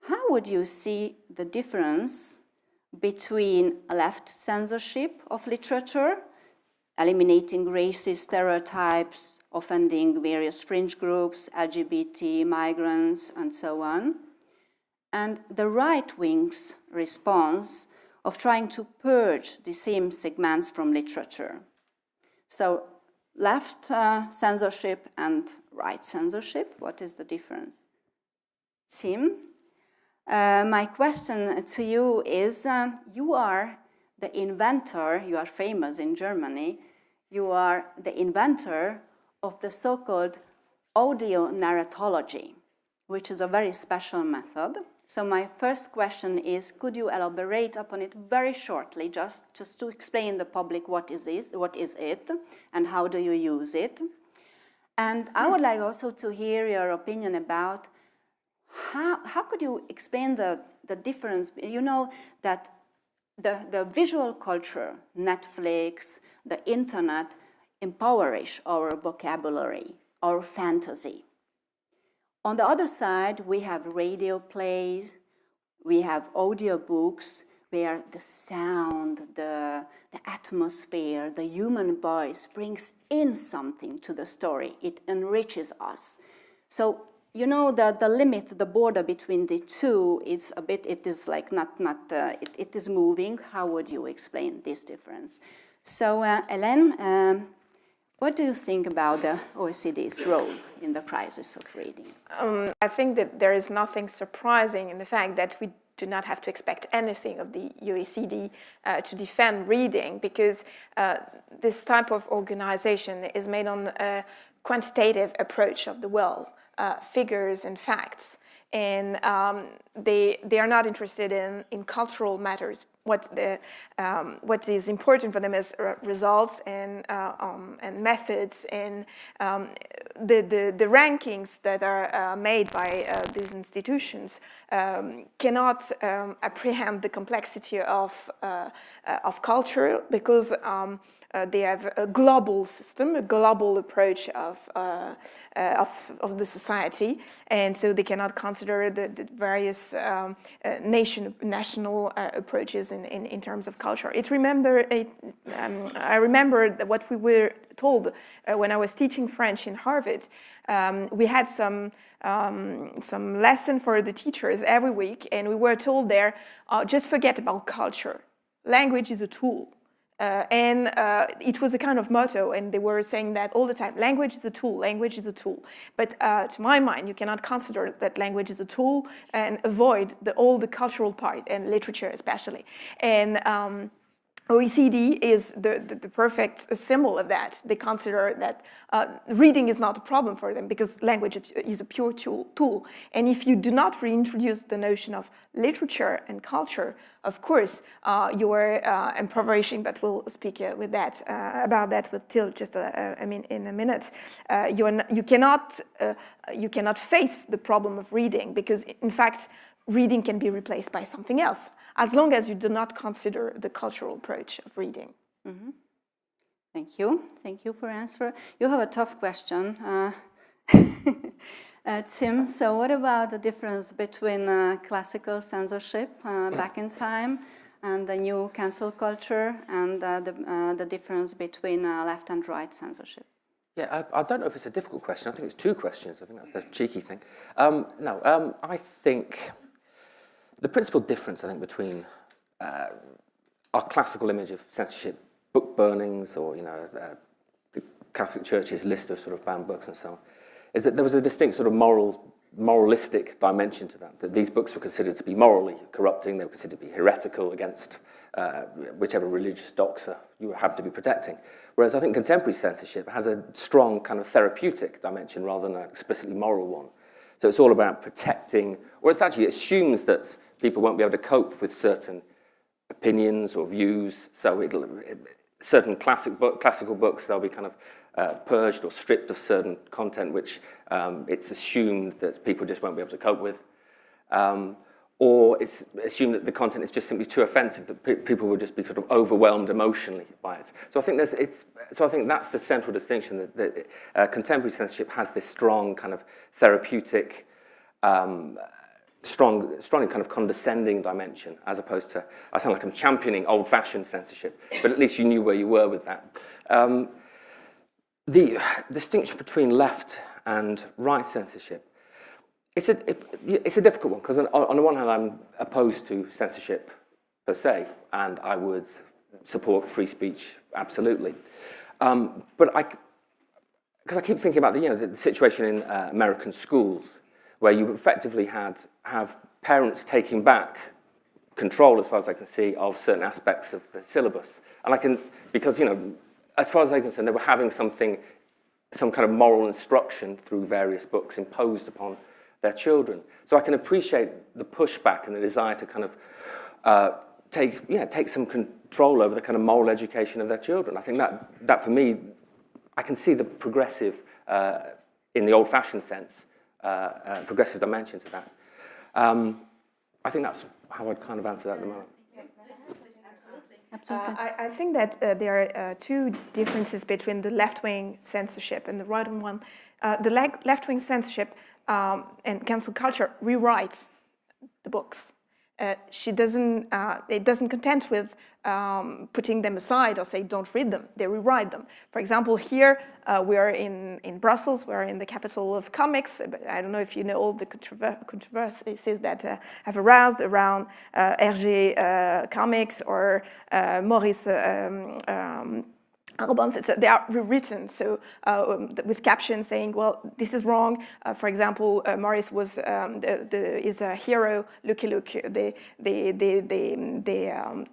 How would you see the difference between left censorship of literature, eliminating racist stereotypes, offending various fringe groups, LGBT, migrants, and so on, and the right wing's response of trying to purge the same segments from literature? So left censorship and right censorship, what is the difference? Tim? My question to you is, you are the inventor, you are famous in Germany, you are the inventor of the so-called audio narratology. which is a very special method. So my first question is, could you elaborate upon it very shortly, just to explain the public what is it, and how do you use it? And I would like also to hear your opinion about how could you explain the difference? You know that the visual culture, Netflix, the internet, empowers our vocabulary, our fantasy. On the other side, we have radio plays, we have audiobooks, where the sound, the atmosphere, the human voice brings in something to the story. It enriches us. So, you know, the limit, the border between the two is a bit, it is like it is moving. How would you explain this difference? So, Hélène, what do you think about the OECD's role in the crisis of reading? I think that there is nothing surprising in the fact that we do not have to expect anything of the OECD to defend reading, because this type of organization is made on a quantitative approach of the world, figures and facts. And they are not interested in cultural matters. What is important for them is results and methods, and the rankings that are made by these institutions cannot apprehend the complexity of culture, because they have a global system, a global approach of the society, and so they cannot consider the various national approaches in terms of culture. I remember what we were told when I was teaching French in Harvard. We had some lesson for the teachers every week, and we were told there, just forget about culture. Language is a tool. And it was a kind of motto, and they were saying that all the time, language is a tool, language is a tool. But to my mind, you cannot consider that language is a tool and avoid all the cultural part, and literature especially. And OECD is the perfect symbol of that. They consider that reading is not a problem for them, because language is a pure tool. And if you do not reintroduce the notion of literature and culture, of course, you are impoverishing, but we'll speak about that with Till just in a minute. You cannot face the problem of reading, because in fact, reading can be replaced by something else, as long as you do not consider the cultural approach of reading. Mm-hmm. Thank you. Thank you for answer. You have a tough question, Tim. So what about the difference between classical censorship back in time and the new cancel culture, and the difference between left and right censorship? Yeah, I don't know if it's a difficult question. I think it's two questions. I think that's the cheeky thing. I think the principal difference, I think, between our classical image of censorship, book burnings, or the Catholic Church's list of sort of banned books and so on, is that there was a distinct sort of moralistic dimension to that. That these books were considered to be morally corrupting. They were considered to be heretical against whichever religious doxa you happen to be protecting. Whereas I think contemporary censorship has a strong kind of therapeutic dimension rather than an explicitly moral one. So it's all about protecting, or it assumes that people won't be able to cope with certain opinions or views. So certain classical books, they'll be kind of purged or stripped of certain content, which it's assumed that people just won't be able to cope with. Or it's assumed that the content is just simply too offensive, that people will just be sort of overwhelmed emotionally by it. So I think that's the central distinction, that contemporary censorship has this strong kind of therapeutic, strongly kind of condescending dimension, as opposed to, I sound like I'm championing old-fashioned censorship, but at least you knew where you were with that. The distinction between left and right censorship, it's a difficult one, because on the one hand, I'm opposed to censorship per se, and I would support free speech absolutely. But because I keep thinking about the situation in American schools, where you effectively have parents taking back control, as far as I can see, of certain aspects of the syllabus, and because as far as I'm concerned, they were having some kind of moral instruction through various books imposed upon their children. So I can appreciate the pushback and the desire to kind of take some control over the kind of moral education of their children. I think that for me, I can see the progressive, in the old-fashioned sense, progressive dimension to that. I think that's how I'd kind of answer that at the moment. Absolutely. I think that there are two differences between the left-wing censorship and the right-wing one. The left-wing censorship and cancel culture rewrites the books. It doesn't content with putting them aside or say don't read them. They rewrite them. For example, here we are in Brussels. We are in the capital of comics. But I don't know if you know all the controversies that have aroused around Hergé comics or Maurice albums. They are rewritten, so with captions saying, "Well, this is wrong." For example, Maurice is a hero. Lucky Luke. They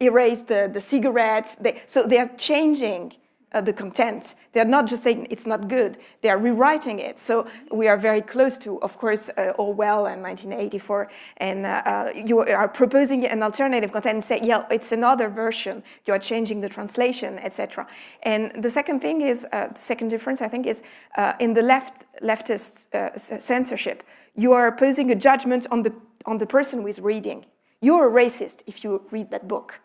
erased the cigarettes. So they are changing the content. They are not just saying it's not good. They are rewriting it. So we are very close to, of course, Orwell and 1984. And you are proposing an alternative content and say, yeah, it's another version. You are changing the translation, etc. And the second thing is, the second difference, I think, is in the leftist censorship, you are posing a judgment on the person who is reading. You're a racist if you read that book.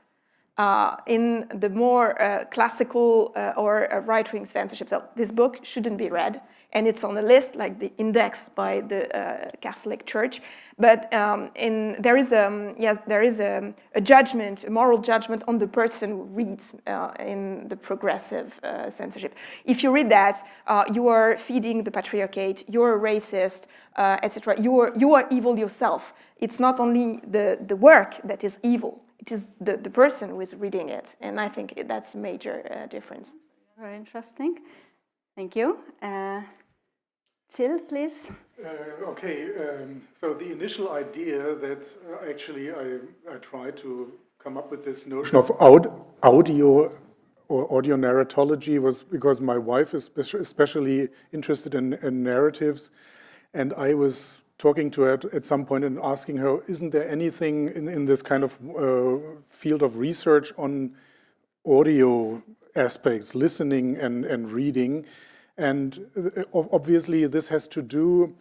In the more classical or right-wing censorship, so this book shouldn't be read, and it's on a list like the index by the Catholic Church. But there is a judgment, a moral judgment on the person who reads in the progressive censorship. If you read that, you are feeding the patriarchate. You're a racist, etc. You are evil yourself. It's not only the work that is evil. It is the person who is reading it, and I think that's a major difference. Very interesting. Thank you. Till, please. Okay, so the initial idea that actually I tried to come up with this notion of audio or audio narratology was because my wife is especially interested in narratives, and I was talking to her at some point and asking her, isn't there anything in this kind of field of research on audio aspects, listening and reading? And obviously this has to do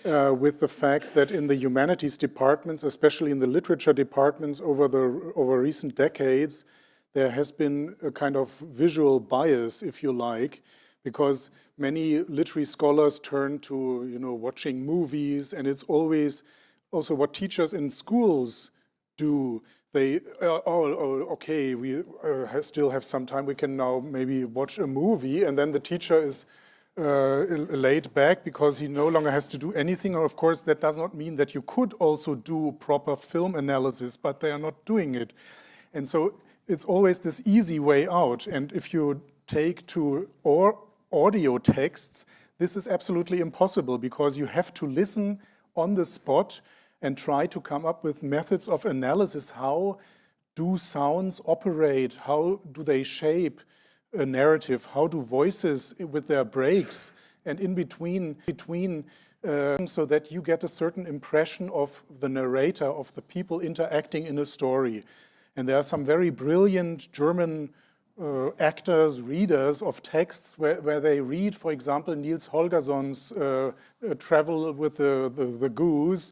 with the fact that in the humanities departments, especially in the literature departments over recent decades, there has been a kind of visual bias, if you like, because many literary scholars turn to, watching movies, and it's always also what teachers in schools do. They, okay, we still have some time, we can now maybe watch a movie, and then the teacher is laid back because he no longer has to do anything. And of course, that does not mean that you could also do proper film analysis, but they are not doing it. And so it's always this easy way out. And if you take to audio texts, this is absolutely impossible because you have to listen on the spot and try to come up with methods of analysis. How do sounds operate? How do they shape a narrative? How do voices with their breaks and in between so that you get a certain impression of the narrator, of the people interacting in a story. And there are some very brilliant German actors, readers of texts where they read, for example, Niels Holgersson's Travel with the Goose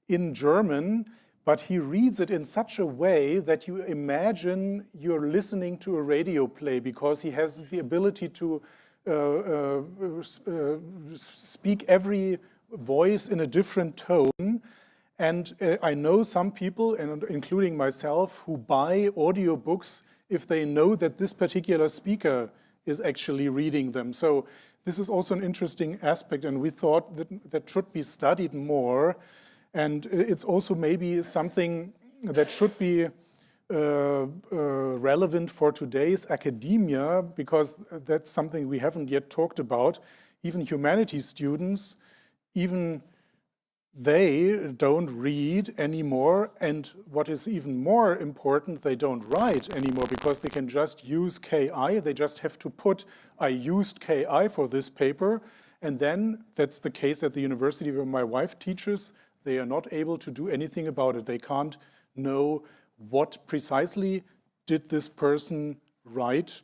in German, but he reads it in such a way that you imagine you're listening to a radio play because he has the ability to speak every voice in a different tone. And I know some people, and including myself, who buy audiobooks if they know that this particular speaker is actually reading them. So this is also an interesting aspect, and we thought that should be studied more. And it's also maybe something that should be relevant for today's academia, because that's something we haven't yet talked about. Even humanities students, even they don't read anymore, and what is even more important, they don't write anymore because they can just use KI. They just have to put, I used KI for this paper, And then that's the case at the university where my wife teaches. They are not able to do anything about it. They can't know what precisely did this person write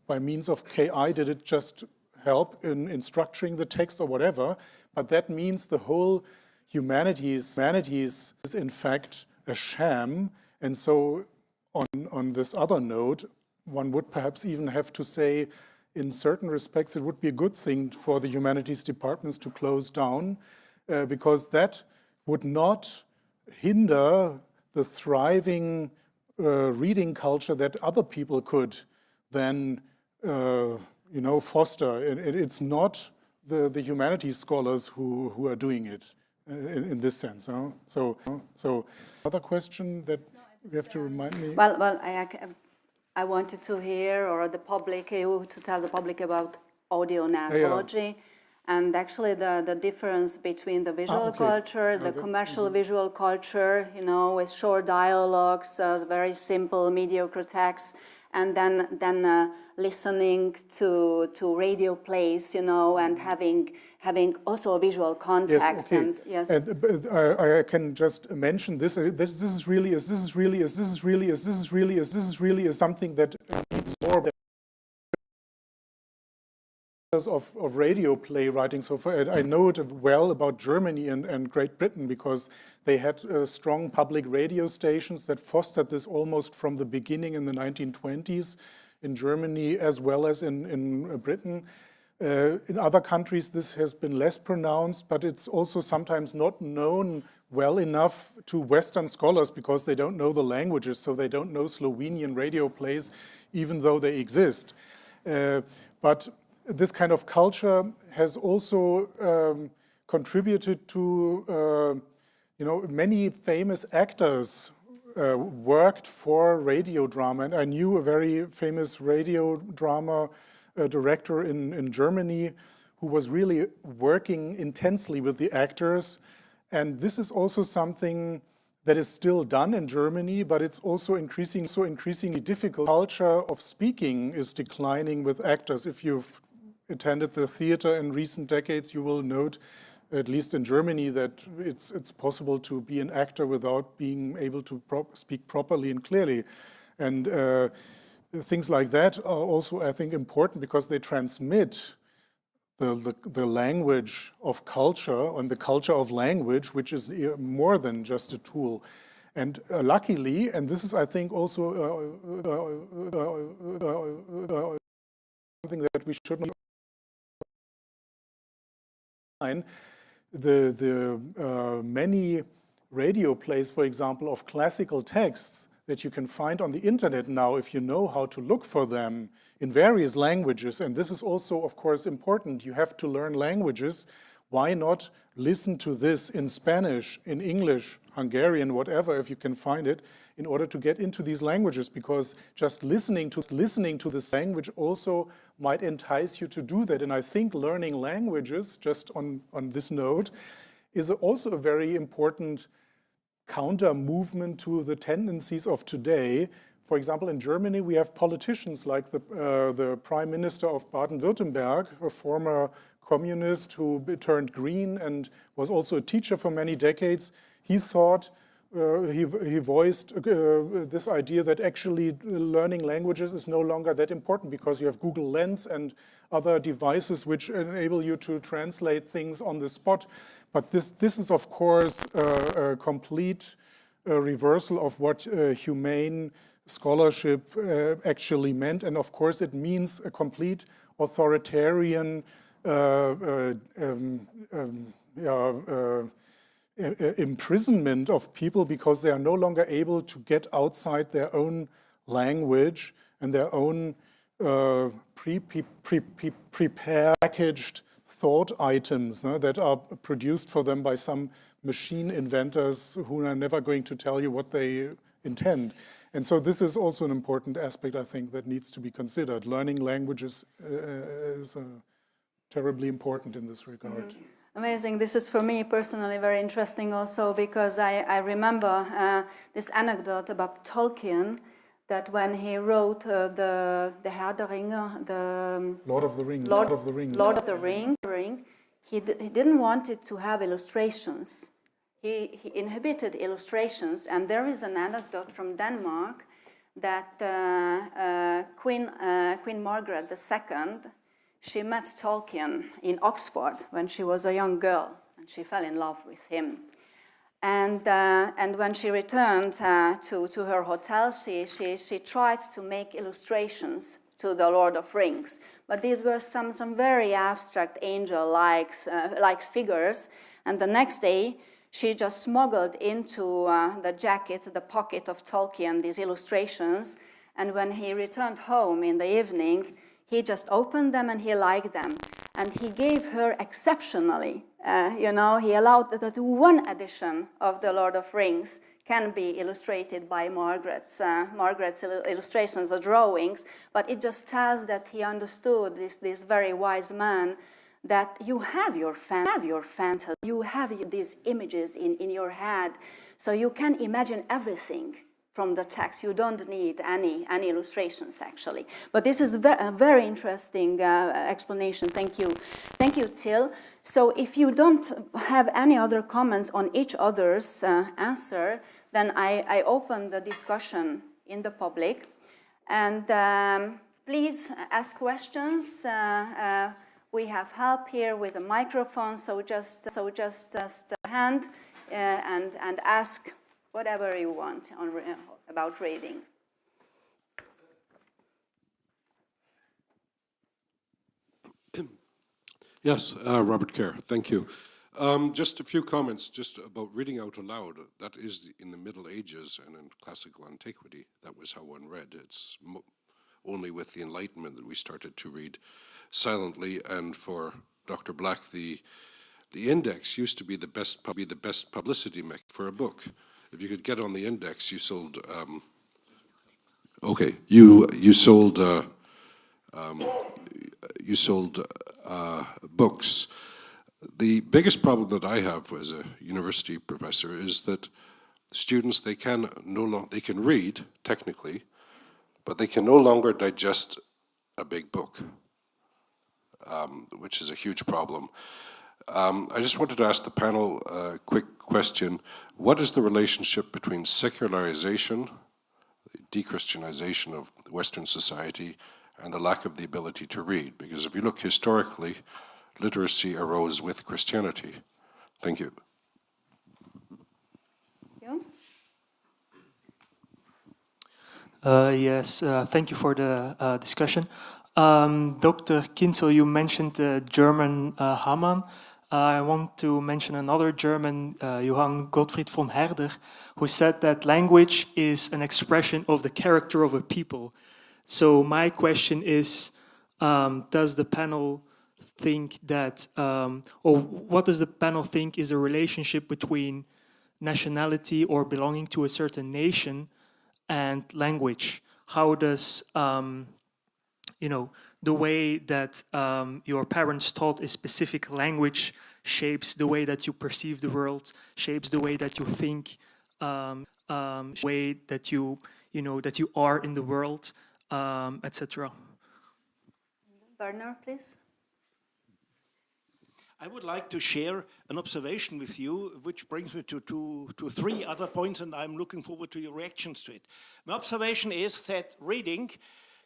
by means of KI. Did it just help in structuring the text or whatever? But that means the whole humanities is in fact a sham. And so on this other note, one would perhaps even have to say, in certain respects, it would be a good thing for the humanities departments to close down, because that would not hinder the thriving reading culture that other people could then foster. It's not the humanities scholars who are doing it in this sense. Huh? So another question that you have to remind me. Well, I wanted to hear, or the public, to tell the public about audio narratology, and actually the difference between the visual culture, the commercial visual culture, with short dialogues, very simple, mediocre text, and then listening to radio plays, and having also a visual context. Yes, okay. And I can just mention this. This is really something that needs more of radio playwriting. So I know it well about Germany and Great Britain, because they had strong public radio stations that fostered this almost from the beginning in the 1920s in Germany as well as in Britain. In other countries, this has been less pronounced, but it's also sometimes not known well enough to Western scholars because they don't know the languages, so they don't know Slovenian radio plays, even though they exist. But this kind of culture has also contributed to, many famous actors worked for radio drama. And I knew a very famous radio drama director in Germany who was really working intensely with the actors. And this is also something that is still done in Germany, but it's also increasingly difficult. The culture of speaking is declining with actors. If you've attended the theater in recent decades, you will note, at least in Germany, that it's possible to be an actor without being able to speak properly and clearly. And things like that are also, I think, important because they transmit the language of culture and the culture of language, which is more than just a tool. And luckily, and this is, I think, also something that we should not mind, the many radio plays, for example, of classical texts that you can find on the internet now if you know how to look for them in various languages. And this is also, of course, important. You have to learn languages. Why not listen to this in Spanish, in English, Hungarian, whatever, if you can find it, in order to get into these languages? Because just listening to this language also might entice you to do that. And I think learning languages, just on this note, is also a very important counter movement to the tendencies of today. For example, in Germany, we have politicians like the Prime Minister of Baden-Württemberg, a former communist who turned green and was also a teacher for many decades. He thought, he voiced this idea that actually learning languages is no longer that important because you have Google Lens and other devices which enable you to translate things on the spot. But this is, of course, a complete reversal of what humane scholarship actually meant. And of course, it means a complete authoritarian imprisonment of people because they are no longer able to get outside their own language and their own prepared, packaged thought items that are produced for them by some machine inventors who are never going to tell you what they intend. And so this is also an important aspect, I think, that needs to be considered. Learning languages is terribly important in this regard. Amazing. This is for me personally very interesting also because I remember this anecdote about Tolkien that when he wrote the Herr der Ringe, the Lord of the Rings. Lord of the Rings, he didn't want it to have illustrations. He inhibited illustrations, and there is an anecdote from Denmark that Queen Margaret II, she met Tolkien in Oxford when she was a young girl, and she fell in love with him. And when she returned to her hotel, she tried to make illustrations to the Lord of Rings, but these were some very abstract angel-like figures. And the next day, she just smuggled into the pocket of Tolkien, these illustrations. And when he returned home in the evening, he just opened them and he liked them. And he gave her exceptionally, he allowed that one edition of the Lord of Rings can be illustrated by Margaret's illustrations or drawings, but it just tells that he understood, this very wise man, that you have your fantasy, you have these images in your head, so you can imagine everything from the text. You don't need any illustrations, actually. But this is a very interesting explanation. Thank you, Till. So if you don't have any other comments on each other's answer, then I open the discussion in the public. And please ask questions. We have help here with a microphone, so just hand and ask whatever you want about reading. Yes, Robert Kerr, thank you. Just a few comments just about reading out aloud. That is in the Middle Ages and in classical antiquity. That was how one read. It's only with the Enlightenment that we started to read silently. And for Dr. Black, the index used to be the best publicity for a book. If you could get on the index, you sold. You sold books. The biggest problem that I have as a university professor is that students, they can read technically, but they can no longer digest a big book, which is a huge problem. I just wanted to ask the panel a quick question. What is the relationship between secularization, de-Christianization of Western society, and the lack of the ability to read? Because if you look historically, literacy arose with Christianity. Thank you. Yes, thank you for the discussion. Dr. Kinzel, you mentioned German Hamann. I want to mention another German, Johann Gottfried von Herder, who said that language is an expression of the character of a people. So my question is, does the panel think that, or what does the panel think is the relationship between nationality or belonging to a certain nation and language? How does, the way that your parents taught a specific language shapes the way that you perceive the world, shapes the way that you think, way that you are in the world, etc. Werner, please. I would like to share an observation with you, which brings me to three other points, and I'm looking forward to your reactions to it. My observation is that reading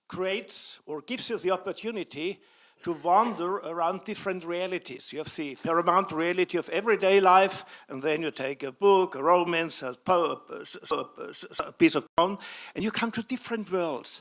creates or gives you the opportunity to wander around different realities. You have the paramount reality of everyday life, and then you take a book, a romance, a piece of poem, and you come to different worlds,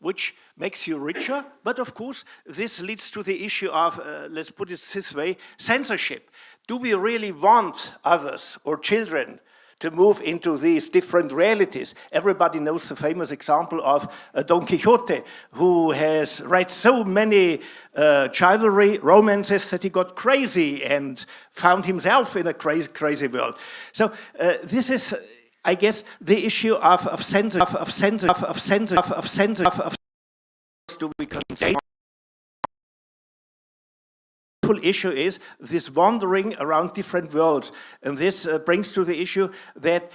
which makes you richer. But of course, this leads to the issue of, let's put it this way, censorship. Do we really want others or children to move into these different realities? Everybody knows the famous example of Don Quixote, who has read so many chivalry romances that he got crazy and found himself in a crazy world. So this is, I guess, the issue of censorship. Do we contain? The full issue is this wandering around different worlds, and this brings to the issue that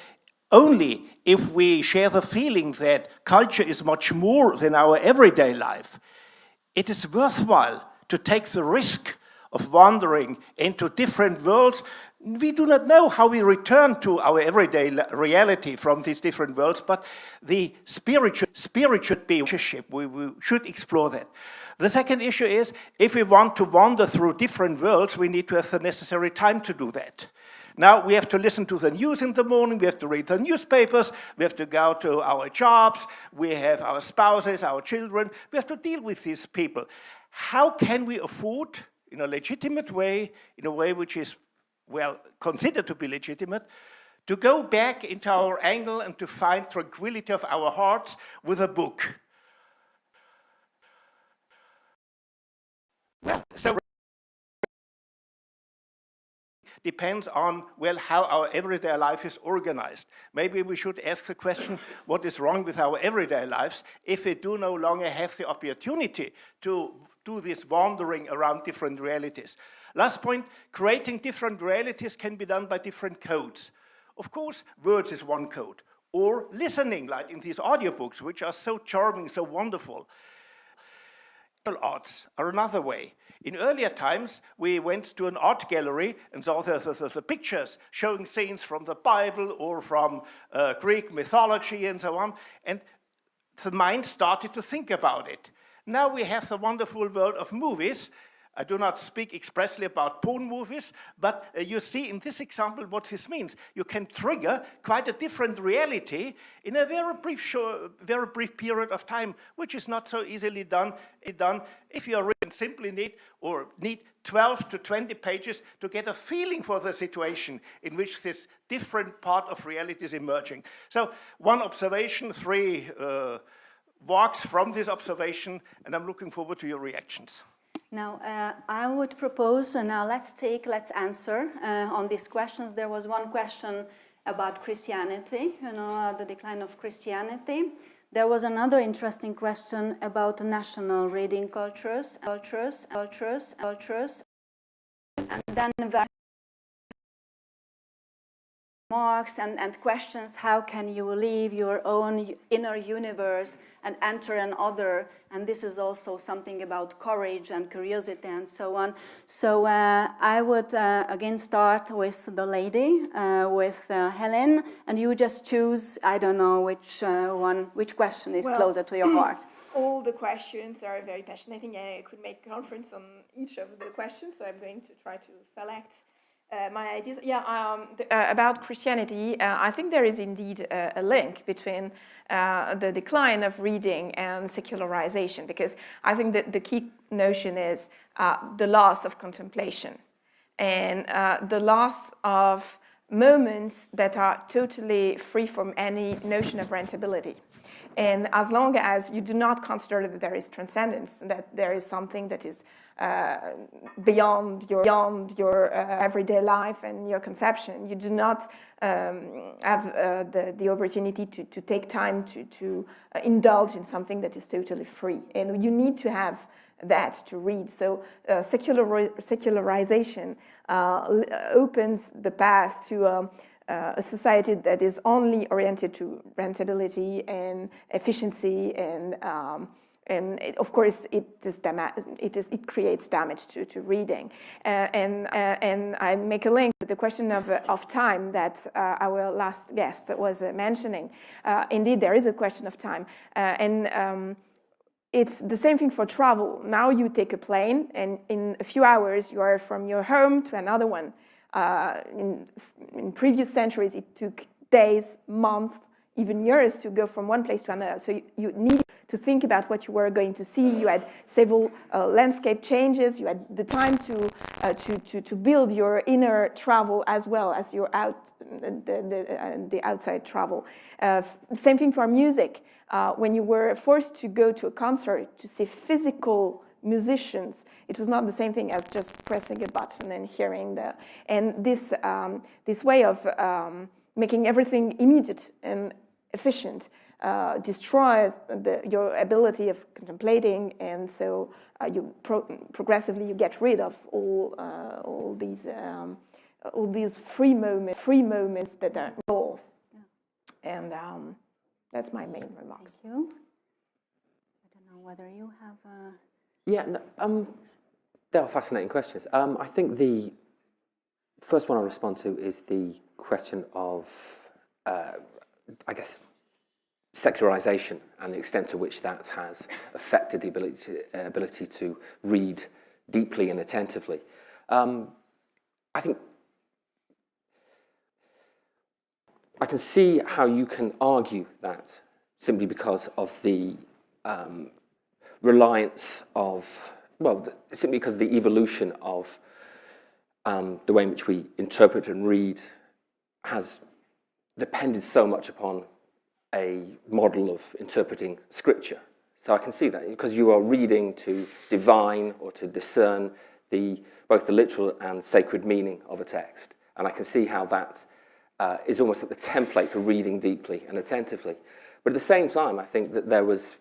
only if we share the feeling that culture is much more than our everyday life, it is worthwhile to take the risk of wandering into different worlds. We do not know how we return to our everyday reality from these different worlds, but the spirit should be relationship. We should explore that. The second issue is, if we want to wander through different worlds, we need to have the necessary time to do that. Now we have to listen to the news in the morning, we have to read the newspapers, we have to go to our jobs, we have our spouses, our children, we have to deal with these people. How can we afford, in a legitimate way, in a way which is, well, considered to be legitimate, to go back into our angle and to find tranquility of our hearts with a book? Well, so depends on, well, how our everyday life is organized. Maybe we should ask the question, what is wrong with our everyday lives if we do no longer have the opportunity to do this wandering around different realities? Last point, creating different realities can be done by different codes. Of course, words is one code, or listening, like in these audiobooks, which are so charming, so wonderful. Arts are another way. In earlier times, we went to an art gallery and saw the pictures showing scenes from the Bible or from Greek mythology and so on, and the mind started to think about it. Now we have the wonderful world of movies. I do not speak expressly about porn movies, but you see in this example what this means. You can trigger quite a different reality in a very brief period of time, which is not so easily done if you simply need 12 to 20 pages to get a feeling for the situation in which this different part of reality is emerging. So one observation, 3 walks from this observation, and I'm looking forward to your reactions. Now, I would propose, now let's answer on these questions. There was one question about Christianity, the decline of Christianity. There was another interesting question about national reading cultures, and then remarks and questions, how can you leave your own inner universe and enter another? And this is also something about courage and curiosity and so on. So I would again start with the lady, with Helen, and you just choose, I don't know which question is closer to your heart. All the questions are very passionate. I think I could make a conference on each of the questions, so I'm going to try to select my ideas. About Christianity, I think there is indeed a link between the decline of reading and secularization, because I think that the key notion is the loss of contemplation and the loss of moments that are totally free from any notion of rentability. And as long as you do not consider that there is transcendence, that there is something that is beyond your everyday life and your conception, you do not have the opportunity to take time to indulge in something that is totally free. And you need to have that to read. So secularization opens the path to a society that is only oriented to rentability and efficiency, and of course it creates damage to reading. And I make a link with the question of time that our last guest was mentioning. Indeed, there is a question of time, and it's the same thing for travel. Now you take a plane, and in a few hours you are from your home to another one. In previous centuries, it took days, months, even years to go from one place to another. So you need to think about what you were going to see. You had several landscape changes. You had the time to build your inner travel as well as your the outside travel. Same thing for music. When you were forced to go to a concert to see physical musicians, it was not the same thing as just pressing a button and hearing this way of making everything immediate and efficient destroys your ability of contemplating, and so progressively you get rid of all these free moments that are all. And that's my main remarks. Thank you. I don't know whether you have a... Yeah, no, they are fascinating questions. I think the first one I'll respond to is the question of, I guess, secularization and the extent to which that has affected the ability to read deeply and attentively. I think I can see how you can argue that simply because of the reliance of, well, simply because of the evolution of the way in which we interpret and read has depended so much upon a model of interpreting scripture. So I can see that, because you are reading to divine or to discern both the literal and sacred meaning of a text. And I can see how that is almost like the template for reading deeply and attentively. But at the same time, I think that there was,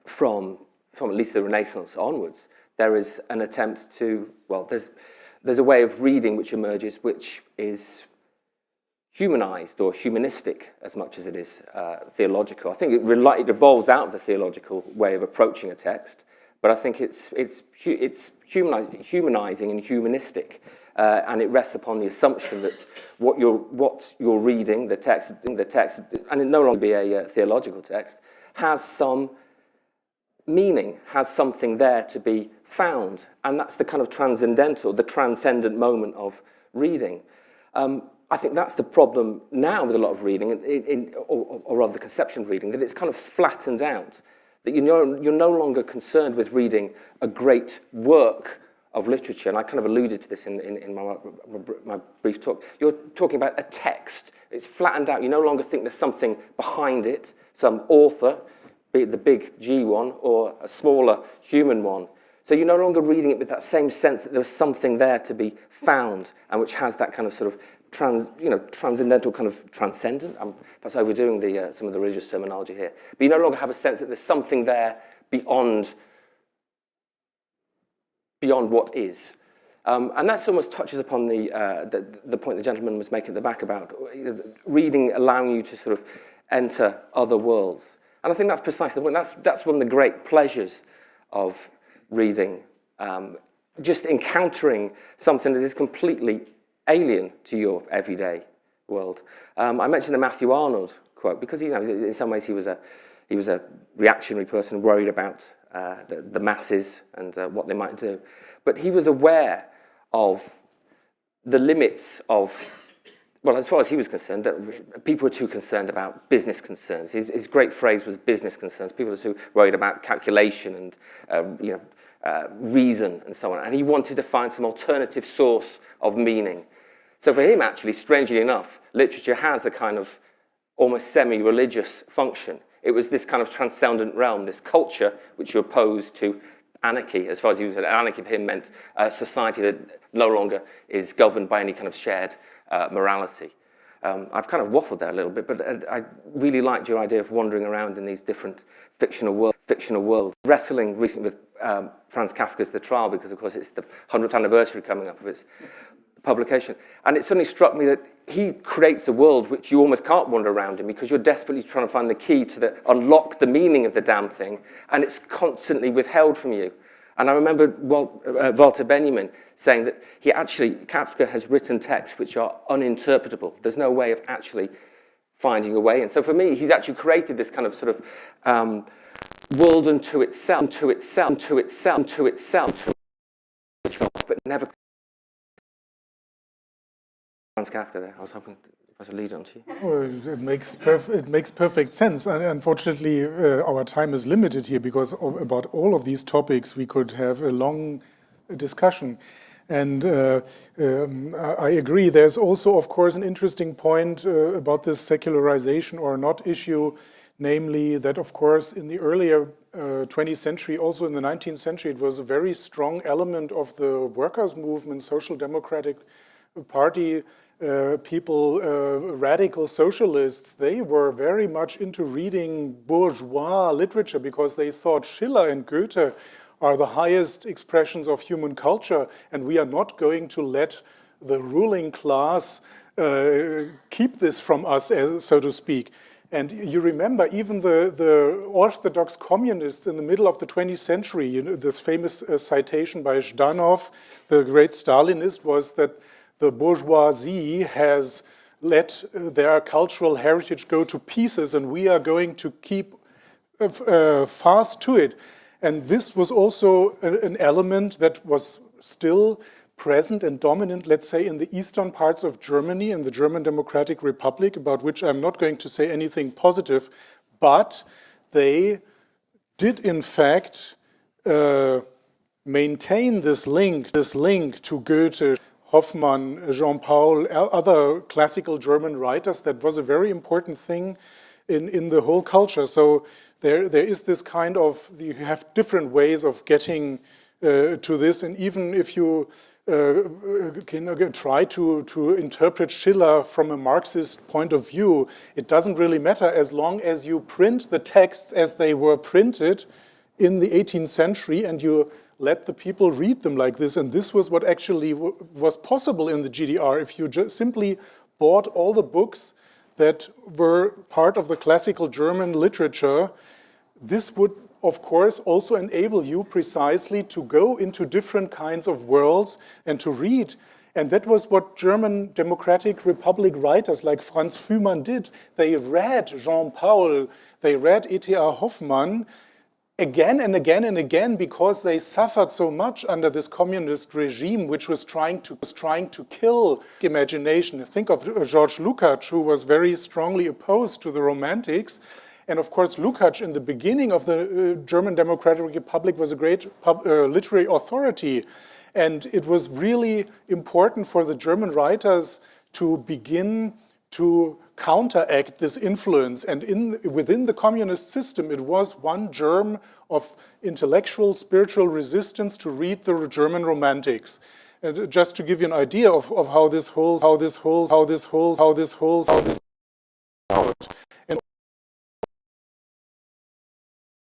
from at least the Renaissance onwards, there is an attempt to, well, there's a way of reading which emerges which is humanized or humanistic as much as it is theological. I think it evolves out of the theological way of approaching a text, but I think it's humanizing and humanistic, and it rests upon the assumption that what you're reading, the text, and it no longer be a theological text, has some meaning, has something there to be found, and that's the kind of transcendental, the transcendent moment of reading. I think that's the problem now with a lot of reading, or rather the conception of reading, that it's kind of flattened out, that you're no longer concerned with reading a great work of literature, and I kind of alluded to this in my brief talk. You're talking about a text. It's flattened out. You no longer think there's something behind it, some author, be it the big G one or a smaller human one. So you're no longer reading it with that same sense that there's something there to be found, and which has that kind of sort of transcendental kind of transcendent. I'm perhaps overdoing some of the religious terminology here, but you no longer have a sense that there's something there beyond what is, and that almost touches upon the point the gentleman was making at the back about reading allowing you to sort of enter other worlds. And I think that's precisely the point. That's one of the great pleasures of reading, just encountering something that is completely alien to your everyday world. I mentioned the Matthew Arnold quote because in some ways he was a reactionary person worried about the masses and what they might do, but he was aware of the limits of, well, as far as he was concerned, that people were too concerned about business concerns. His great phrase was business concerns. People were too worried about calculation and reason and so on. And he wanted to find some alternative source of meaning. So for him, actually, strangely enough, literature has a kind of almost semi-religious function. It was this kind of transcendent realm, this culture which you opposed to anarchy. As far as he was, anarchy for him meant a society that no longer is governed by any kind of shared morality. I've kind of waffled there a little bit, but I really liked your idea of wandering around in these different fictional worlds. Wrestling recently with Franz Kafka's The Trial, because of course it's the 100th anniversary coming up of its publication. And it suddenly struck me that he creates a world which you almost can't wander around in because you're desperately trying to find the key to unlock the meaning of the damn thing, and it's constantly withheld from you. And I remember Walter Benjamin saying that Kafka has written texts which are uninterpretable. There's no way of actually finding a way. And so for me, he's actually created this kind of sort of world unto itself, but never. Franz Kafka there. I was hoping I should lead on to you. Oh, it makes perfect sense. And unfortunately, our time is limited here because about all of these topics we could have a long discussion. And I agree. There's also, of course, an interesting point about this secularization or not issue, namely that, of course, in the earlier 20th century, also in the 19th century, it was a very strong element of the workers' movement, social democratic party people, radical socialists, they were very much into reading bourgeois literature because they thought Schiller and Goethe are the highest expressions of human culture, and we are not going to let the ruling class keep this from us, so to speak. And you remember even the Orthodox communists in the middle of the 20th century, you know, this famous citation by Zhdanov, the great Stalinist, was that the bourgeoisie has let their cultural heritage go to pieces and we are going to keep fast to it. And this was also an element that was still present and dominant, let's say, in the eastern parts of Germany, in the German Democratic Republic, about which I'm not going to say anything positive, but they did in fact maintain this link to Goethe, Hoffmann, Jean-Paul, other classical German writers. That was a very important thing in the whole culture. So there is this kind of, you have different ways of getting to this, and even if you can try to interpret Schiller from a Marxist point of view, it doesn't really matter as long as you print the texts as they were printed in the 18th century and you let the people read them like this. And this was what actually was possible in the GDR. If you just simply bought all the books that were part of the classical German literature, this would, of course, also enable you precisely to go into different kinds of worlds and to read. And that was what German Democratic Republic writers like Franz Fuhrmann did. They read Jean-Paul, they read E.T.A. Hoffmann again and again and again because they suffered so much under this communist regime which was trying to kill imagination. Think of George Lukács, who was very strongly opposed to the Romantics. And of course, Lukács, in the beginning of the German Democratic Republic, was a great literary authority. And it was really important for the German writers to begin to counteract this influence. And within the communist system, it was one germ of intellectual, spiritual resistance to read the German Romantics. And just to give you an idea of how this holds out. And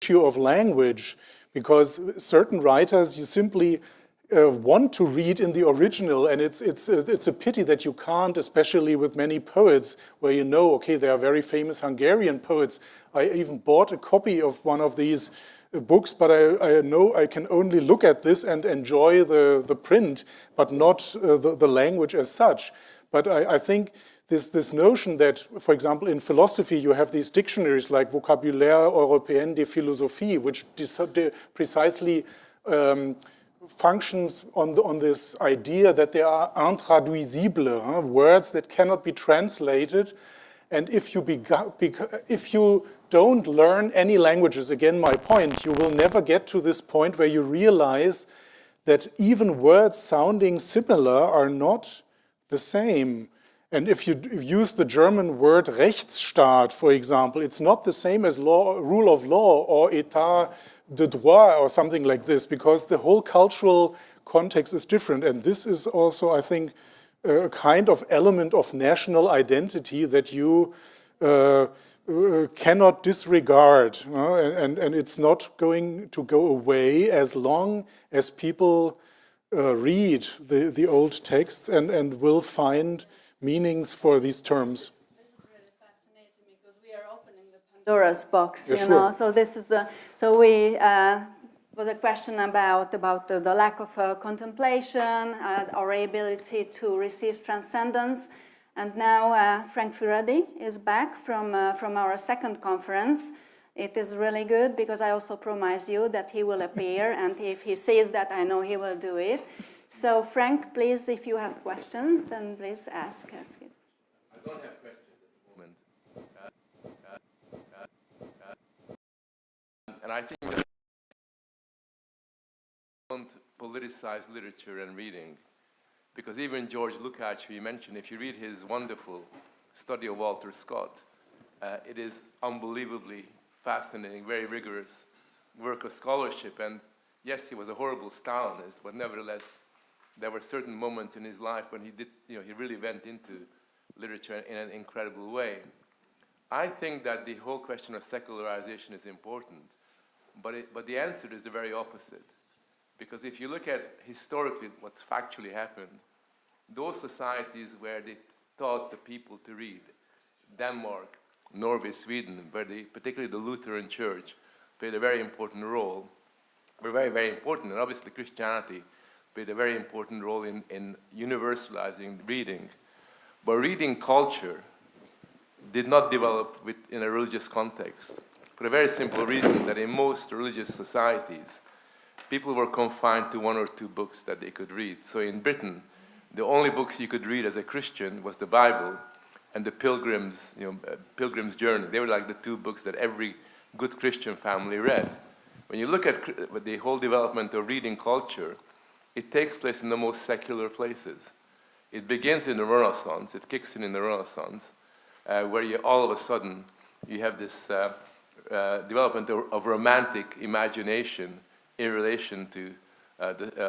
issue of language, because certain writers you simply want to read in the original, and it's a pity that you can't, especially with many poets where you know, okay, they are very famous Hungarian poets. I even bought a copy of one of these books, but I know I can only look at this and enjoy the print, but not the language as such. But I think this notion that, for example, in philosophy, you have these dictionaries like Vocabulaire Européen de Philosophie, which precisely functions on this idea that they are intraduisibles, words that cannot be translated. And if you don't learn any languages, again, my point, you will never get to this point where you realize that even words sounding similar are not the same. And if you use the German word Rechtsstaat, for example, it's not the same as rule of law or état de droit or something like this, because the whole cultural context is different. And this is also, I think, a kind of element of national identity that you cannot disregard. And it's not going to go away as long as people read the old texts and will find meanings for these terms. This is really fascinating because we are opening the Pandora's box, yeah, you sure. know. So this is was a question about the lack of contemplation, our ability to receive transcendence, and now Frank Furedi is back from our second conference. It is really good because I also promise you that he will appear, and if he says that, I know he will do it. So Frank, please, if you have questions, then please ask it. I don't have questions at the moment. And I think that don't politicize literature and reading, because even George Lukács, who you mentioned, if you read his wonderful study of Walter Scott, it is unbelievably fascinating, very rigorous work of scholarship. And yes, he was a horrible Stalinist, but nevertheless, there were certain moments in his life when he did, he really went into literature in an incredible way. I think that the whole question of secularization is important, but the answer is the very opposite. Because if you look at historically what's factually happened, those societies where the taught the people to read. Denmark, Norway, Sweden, where particularly the Lutheran Church played a very important role, were very, very important, and obviously Christianity played a very important role in universalizing reading. But reading culture did not develop in a religious context, for a very simple reason that in most religious societies, people were confined to one or two books that they could read. So in Britain, the only books you could read as a Christian was the Bible and the Pilgrim's Journey. They were like the two books that every good Christian family read. When you look at the whole development of reading culture, it takes place in the most secular places. It begins in the Renaissance, it kicks in the Renaissance, where all of a sudden you have this development of romantic imagination in relation to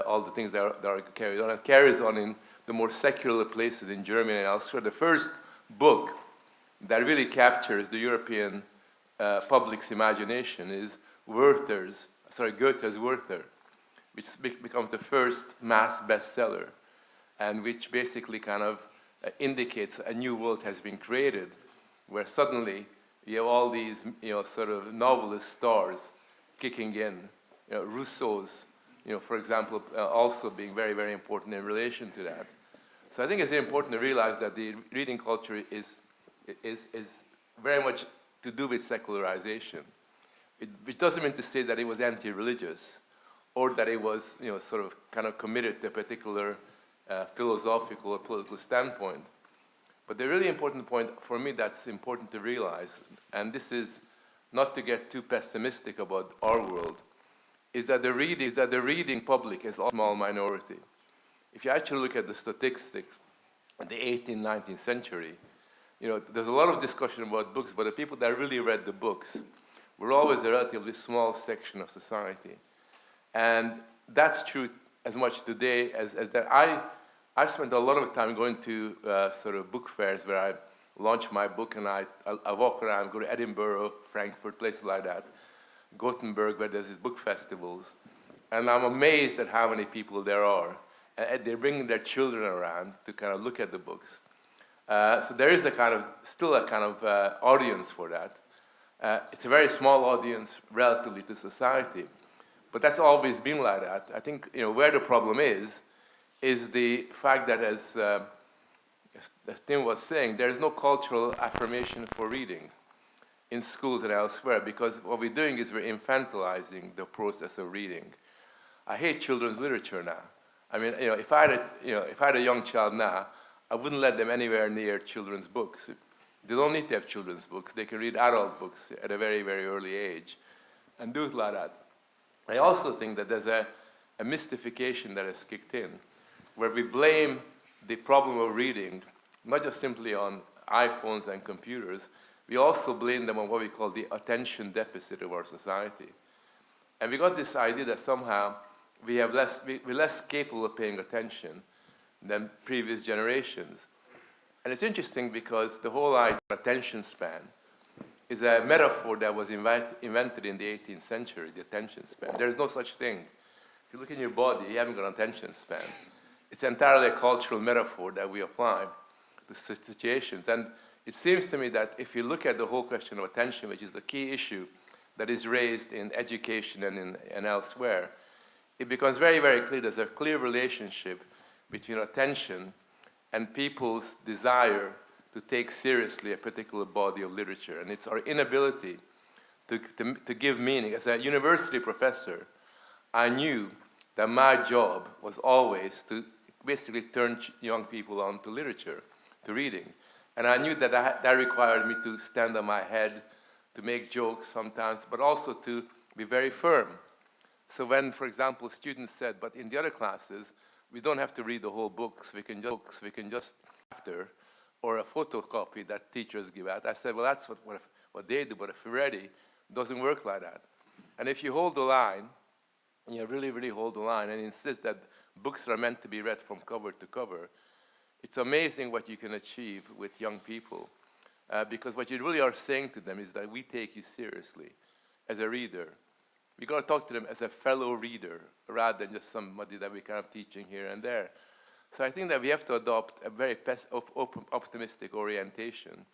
all the things that are carried on. It carries on in the more secular places in Germany and elsewhere. The first book that really captures the European public's imagination is Goethe's Werther, which becomes the first mass bestseller, and which basically kind of indicates a new world has been created, where suddenly you have all these, sort of novelist stars kicking in. Rousseau's, for example, also being very, very important in relation to that. So I think it's important to realize that the reading culture is very much to do with secularization. Which doesn't mean to say that it was anti-religious, or that it was, sort of kind of committed to a particular philosophical or political standpoint. But the really important point for me that's important to realize, and this is not to get too pessimistic about our world, is that the reading public is a small minority. If you actually look at the statistics in the 18th, 19th century, there's a lot of discussion about books, but the people that really read the books were always a relatively small section of society. And that's true as much today as that. I spent a lot of time going to sort of book fairs where I launch my book, and I walk around, go to Edinburgh, Frankfurt, places like that, Gothenburg, where there's these book festivals. And I'm amazed at how many people there are. And they're bringing their children around to kind of look at the books. So there is still a kind of audience for that. It's a very small audience relatively to society, but that's always been like that. I think where the problem is the fact that, as Tim was saying, there is no cultural affirmation for reading in schools and elsewhere, because what we're doing is we're infantilizing the process of reading. I hate children's literature now. I mean, if I had a young child now, I wouldn't let them anywhere near children's books. They don't need to have children's books. They can read adult books at a very, very early age and do it like that. I also think that there's a mystification that has kicked in, where we blame the problem of reading not just simply on iPhones and computers, we also blame them on what we call the attention deficit of our society. And we got this idea that somehow we're less capable of paying attention than previous generations. And it's interesting because the whole idea of attention span is a metaphor that was invented in the 18th century, the attention span. There's no such thing. If you look in your body, you haven't got an attention span. It's entirely a cultural metaphor that we apply to situations. And it seems to me that if you look at the whole question of attention, which is the key issue that is raised in education and elsewhere, it becomes very, very clear there's a clear relationship between attention and people's desire to take seriously a particular body of literature. And it's our inability to give meaning. As a university professor, I knew that my job was always to basically turn young people on to literature, to reading. And I knew that that required me to stand on my head, to make jokes sometimes, but also to be very firm. So when, for example, students said, but in the other classes, we don't have to read the whole books, we can just chapter or a photocopy that teachers give out. I said, well, that's what they do, but if you're ready, it doesn't work like that. And if you hold the line, and you really, really hold the line and insist that books are meant to be read from cover to cover, it's amazing what you can achieve with young people. Because what you really are saying to them is that we take you seriously as a reader. We got to talk to them as a fellow reader rather than just somebody that we're kind of teaching here and there. So I think that we have to adopt a very optimistic orientation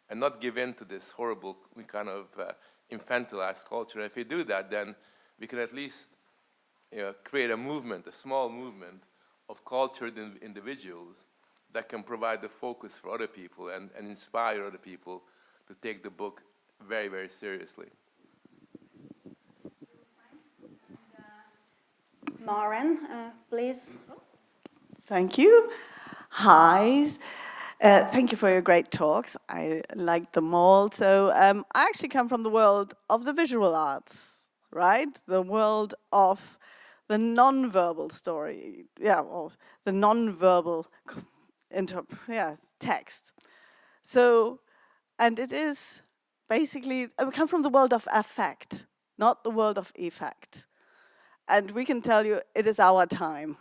and not give in to this horrible kind of infantilized culture. If we do that, then we can at least create a movement, a small movement of cultured individuals that can provide the focus for other people and inspire other people to take the book very, very seriously. Maren, please. Thank you. Hi. Thank you for your great talks. I liked them all. So I actually come from the world of the visual arts, right? The world of the non-verbal story, or the non-verbal text. So, and it is basically, I come from the world of affect, not the world of effect. And we can tell you it is our time.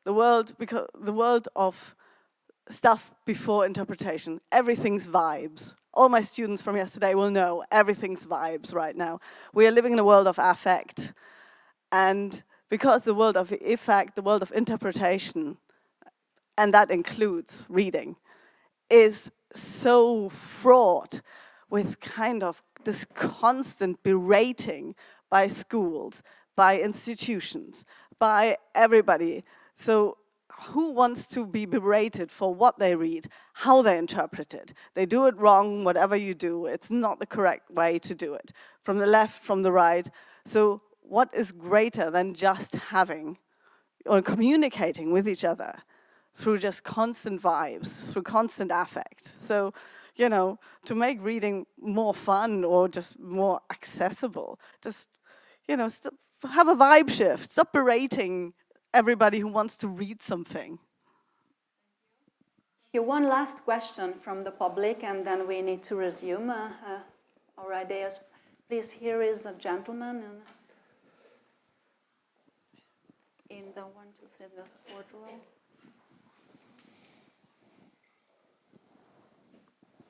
The world of stuff before interpretation, everything's vibes. All my students from yesterday will know everything's vibes right now. We are living in a world of affect. And because the world of effect, the world of interpretation, and that includes reading, is so fraught with kind of this constant berating by schools, by institutions, by everybody. So who wants to be berated for what they read, how they interpret it? They do it wrong, whatever you do. It's not the correct way to do it. From the left, from the right. So what is greater than just having or communicating with each other through just constant vibes, through constant affect? So, you know, to make reading more fun or just more accessible, just, you know, have a vibe shift. Stop berating everybody who wants to read something. One last question from the public, and then we need to resume our ideas. Please, here is a gentleman in the 1, 2, 3, the 4th row.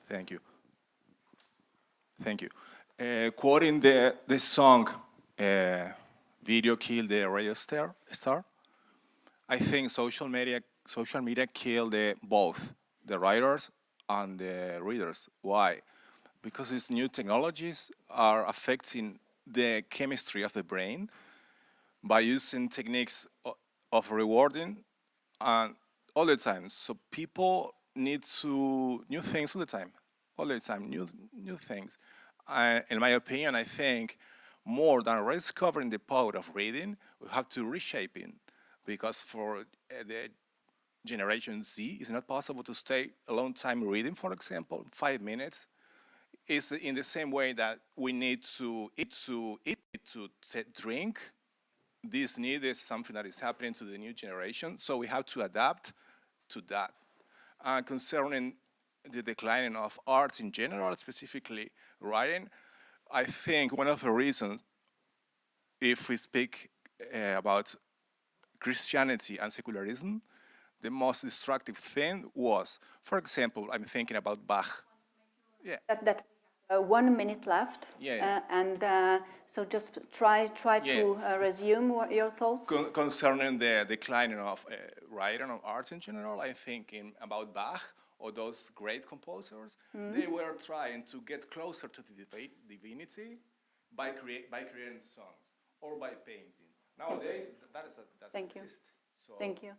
Thank you. Thank you. Quoting the song, "Video killed the radio star," I think social media killed both the writers and the readers. Why? Because these new technologies are affecting the chemistry of the brain by using techniques of rewarding and all the time. So people need new things all the time, new things. In my opinion, I think more than rediscovering the power of reading, we have to reshape it. Because for the Generation Z, it's not possible to stay a long time reading, for example, 5 minutes. It's in the same way that we need to eat, to drink. This need is something that is happening to the new generation, so we have to adapt to that. Concerning the declining of art in general, specifically writing, I think one of the reasons, if we speak about Christianity and secularism, the most destructive thing was, for example, I'm thinking about Bach. Yeah. That 1 minute left. Yeah. So just try to resume your thoughts. Concerning the declining of writing or art in general, I'm thinking about Bach or those great composers. They were trying to get closer to the divinity by creating songs or by painting. Nowadays, that Thank you. So, Thank you.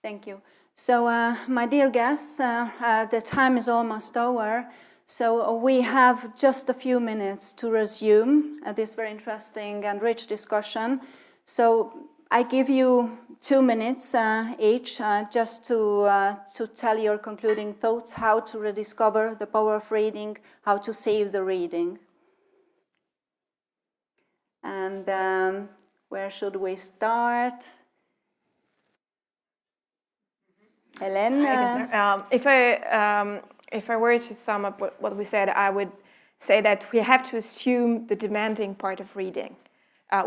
Thank you. So, my dear guests, the time is almost over. So we have just a few minutes to resume this very interesting and rich discussion. So I give you 2 minutes each just to tell your concluding thoughts, how to rediscover the power of reading, how to save the reading. And where should we start? Hélène? If I were to sum up what we said, I would say that we have to assume the demanding part of reading.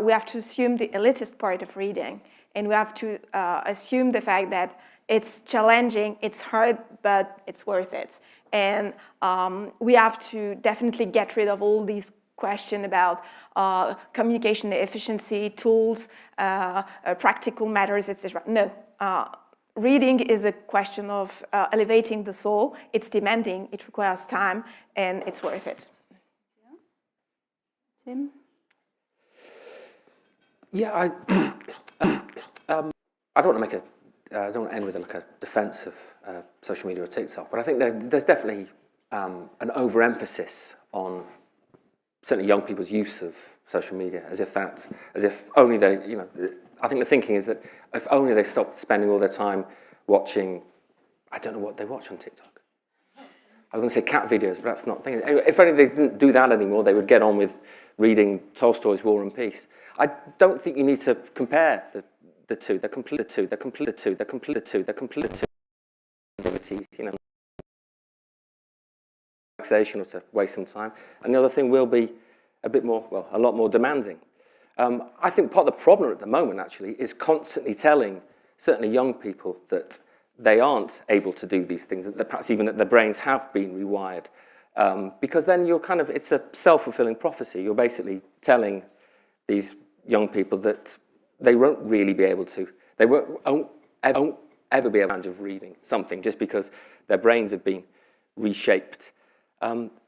We have to assume the elitist part of reading. And we have to assume the fact that it's challenging, it's hard, but it's worth it. And we have to definitely get rid of all these questions about communication efficiency, tools, practical matters, etc. No. reading is a question of elevating the soul. It's demanding, it requires time, and it's worth it. Tim? Yeah, I don't want to make a, I don't want to end with like a defense of social media or TikTok, but I think there's definitely an overemphasis on certainly young people's use of social media, as if only they, you know, I think the thinking is that if only they stopped spending all their time watching, I don't know what they watch on TikTok. I was going to say cat videos, but that's not the thing. Anyway, if only they didn't do that anymore, they would get on with reading Tolstoy's War and Peace. I don't think you need to compare the two. They're complete activities, you know, relaxation or to waste some time. And the other thing will be a bit more, well, a lot more demanding. I think part of the problem at the moment, actually, is constantly telling certainly young people that they aren't able to do these things, that perhaps even that their brains have been rewired. Because then you're kind of, it's a self-fulfilling prophecy. You're basically telling these young people that they won't really be able to, they won't ever be able to reading something just because their brains have been reshaped.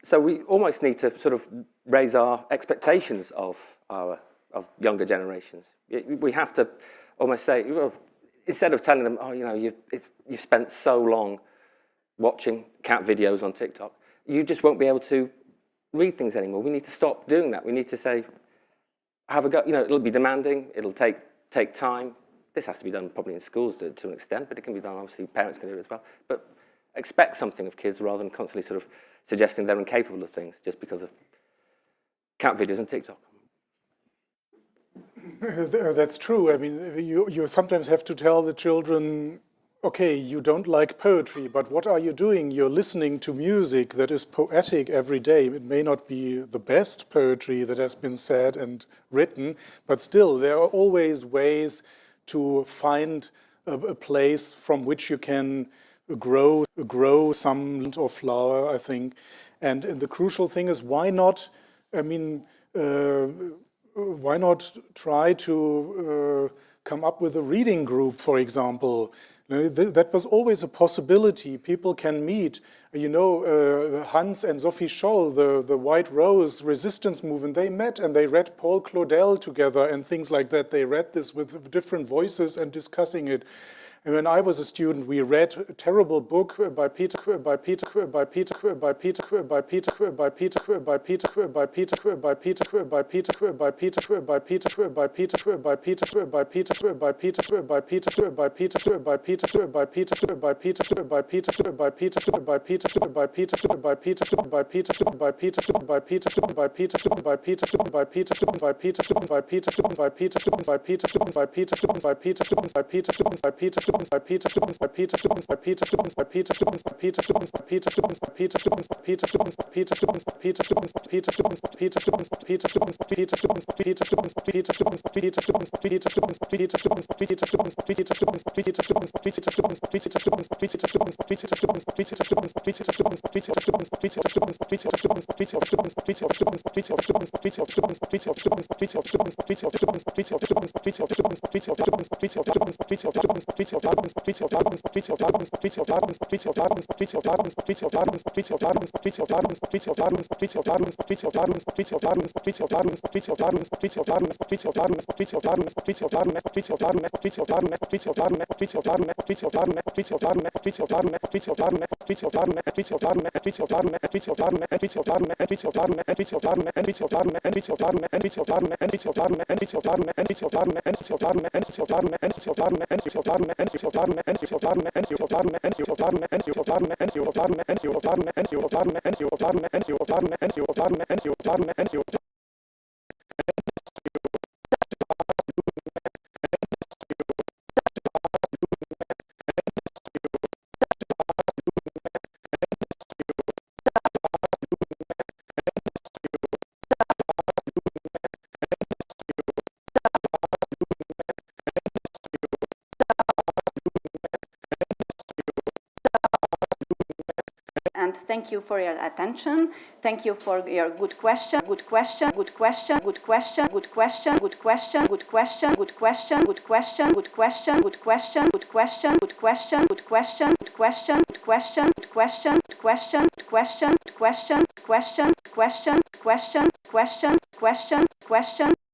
So we almost need to sort of raise our expectations of younger generations. We have to almost say, well, instead of telling them, oh, you know, you've spent so long watching cat videos on TikTok, you just won't be able to read things anymore. We need to stop doing that. We need to say, have a go. You know, it'll be demanding. It'll take time. This has to be done probably in schools to an extent, but it can be done, obviously, parents can do it as well. But expect something of kids rather than constantly sort of suggesting they're incapable of things just because of cat videos on TikTok. That's true. I mean, you sometimes have to tell the children, okay, you don't like poetry, but what are you doing? You're listening to music that is poetic every day. It may not be the best poetry that has been said and written, but still, there are always ways to find a place from which you can grow some or flower, I think. And the crucial thing is, why not, I mean, why not try to come up with a reading group, for example? That was always a possibility. People can meet. You know, Hans and Sophie Scholl, the White Rose resistance movement, they met and they read Paul Claudel together and things like that. They read this with different voices and discussing it. And when I was a student, we read a terrible book by Peter and thank you for your attention. Thank you for your good question, good question, good question, good question, good question, good question, good question, good question, good question, good question, good question, good question, good question, good question, good question, good question, good question, good question, question, question, question, question, question, question, question, question,